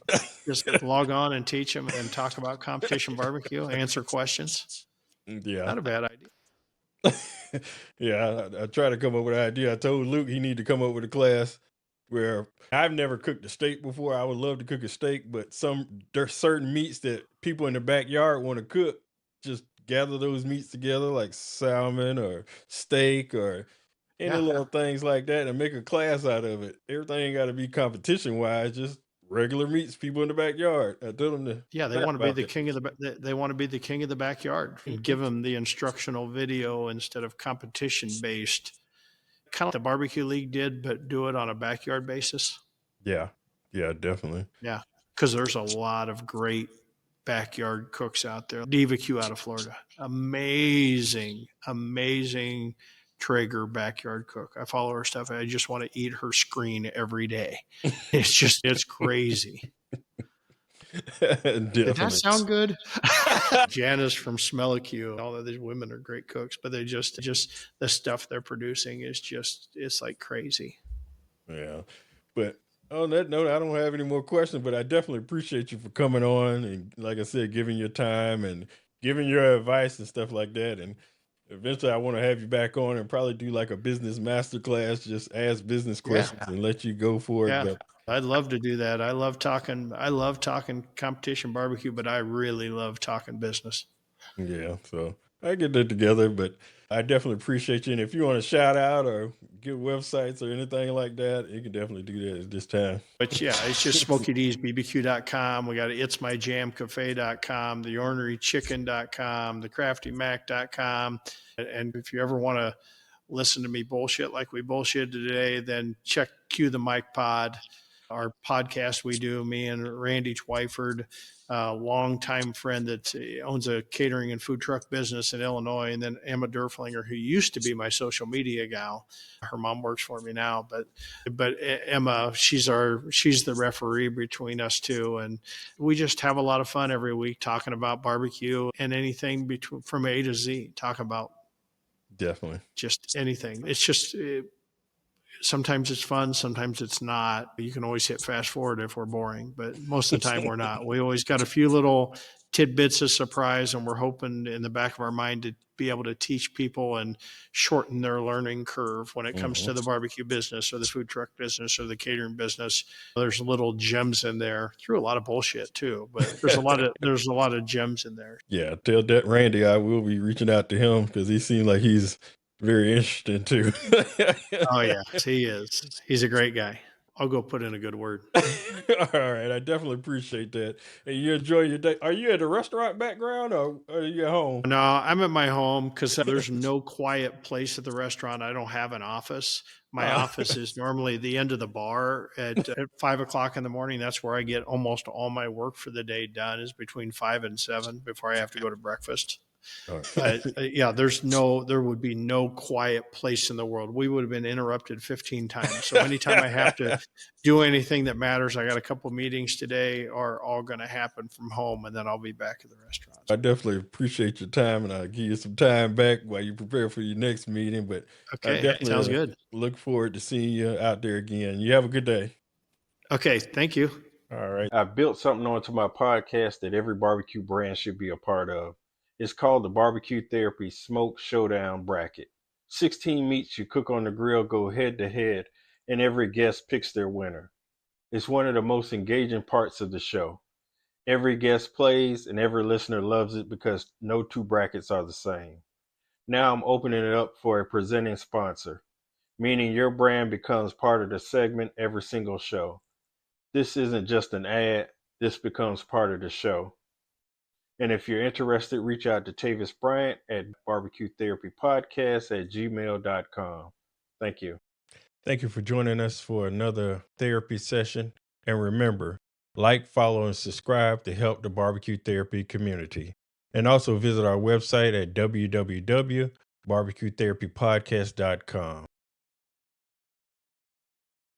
Just log on and teach them and talk about competition barbecue, answer questions. Yeah. Not a bad idea. Yeah, I tried to come up with an idea. I told Luke he need to come up with a class where I've never cooked a steak before. I would love to cook a steak, but there's certain meats that people in the backyard want to cook. Just gather those meats together like salmon or steak or any little things like that and make a class out of it. Everything got to be competition wise, just regular meats, people in the backyard. I told them to they want to be the king of they want to be the king of the backyard and give them the instructional video instead of competition based, kind of like the barbecue league did, but do it on a backyard basis. Yeah, definitely. Yeah, because there's a lot of great backyard cooks out there. BBQ out of Florida, amazing Traeger backyard cook. I follow her stuff. I just want to eat her screen every day. It's crazy. Did that sound good? Janice from Smokey, all of these women are great cooks, but they just the stuff they're producing is it's like crazy. Yeah. But on that note, I don't have any more questions, but I definitely appreciate you for coming on and, like I said, giving your time and giving your advice and stuff like that. And eventually I want to have you back on and probably do like a business masterclass, just ask business questions and let you go for it. But I'd love to do that. I love talking competition barbecue, but I really love talking business. Yeah, so I get that together, but I definitely appreciate you. And if you want to shout out or give websites or anything like that, you can definitely do that at this time. But yeah, it's just SmokeyD'sBBQ.com. We got It'sMyJamCafe.com, theornerychicken.com, thecraftymac.com. And if you ever want to listen to me bullshit like we bullshit today, then check Cue the Mic Pod, our podcast we do, me and Randy Twyford, a longtime friend that owns a catering and food truck business in Illinois, and then Emma Derflinger, who used to be my social media gal. Her mom works for me now, but Emma, she's the referee between us two, and we just have a lot of fun every week talking about barbecue and anything between from A to Z. Talk about Definitely. just anything. It's just sometimes it's fun, sometimes it's not. You can always hit fast forward if we're boring, but most of the time we're not. We always got a few little tidbits of surprise, and we're hoping in the back of our mind to be able to teach people and shorten their learning curve when it comes to the barbecue business or the food truck business or the catering business. There's little gems in there, through a lot of bullshit too, but there's a lot of gems in there. Yeah, tell that Randy I will be reaching out to him because he seems like he's very interesting too. Oh yeah, he is. He's a great guy. I'll go put in a good word. All right, I definitely appreciate that. And you enjoy your day. Are you at a restaurant background or are you at home? No, I'm at my home because there's no quiet place at the restaurant. I don't have an office. My office is normally the end of the bar at 5 o'clock in the morning. That's where I get almost all my work for the day done, is between 5 and 7 before I have to go to breakfast. But yeah, there would be no quiet place in the world. We would have been interrupted 15 times. So anytime I have to do anything that matters, I got a couple meetings today, are all going to happen from home, and then I'll be back at the restaurant. I definitely appreciate your time, and I'll give you some time back while you prepare for your next meeting. But I Okay, definitely sounds good. look forward to seeing you out there again. You have a good day. Okay, thank you. All right. I built something onto my podcast that every barbecue brand should be a part of. It's called the BBQ Therapy Smoke Showdown Bracket. 16 meats you cook on the grill go head to head, and every guest picks their winner. It's one of the most engaging parts of the show. Every guest plays, and every listener loves it because no two brackets are the same. Now I'm opening it up for a presenting sponsor, meaning your brand becomes part of the segment every single show. This isn't just an ad, this becomes part of the show. And if you're interested, reach out to Tavis Bryant at barbecutherapypodcast@gmail.com. Thank you. Thank you for joining us for another therapy session. And remember, like, follow, and subscribe to help the barbecue therapy community. And also visit our website at www.barbecutherapypodcast.com.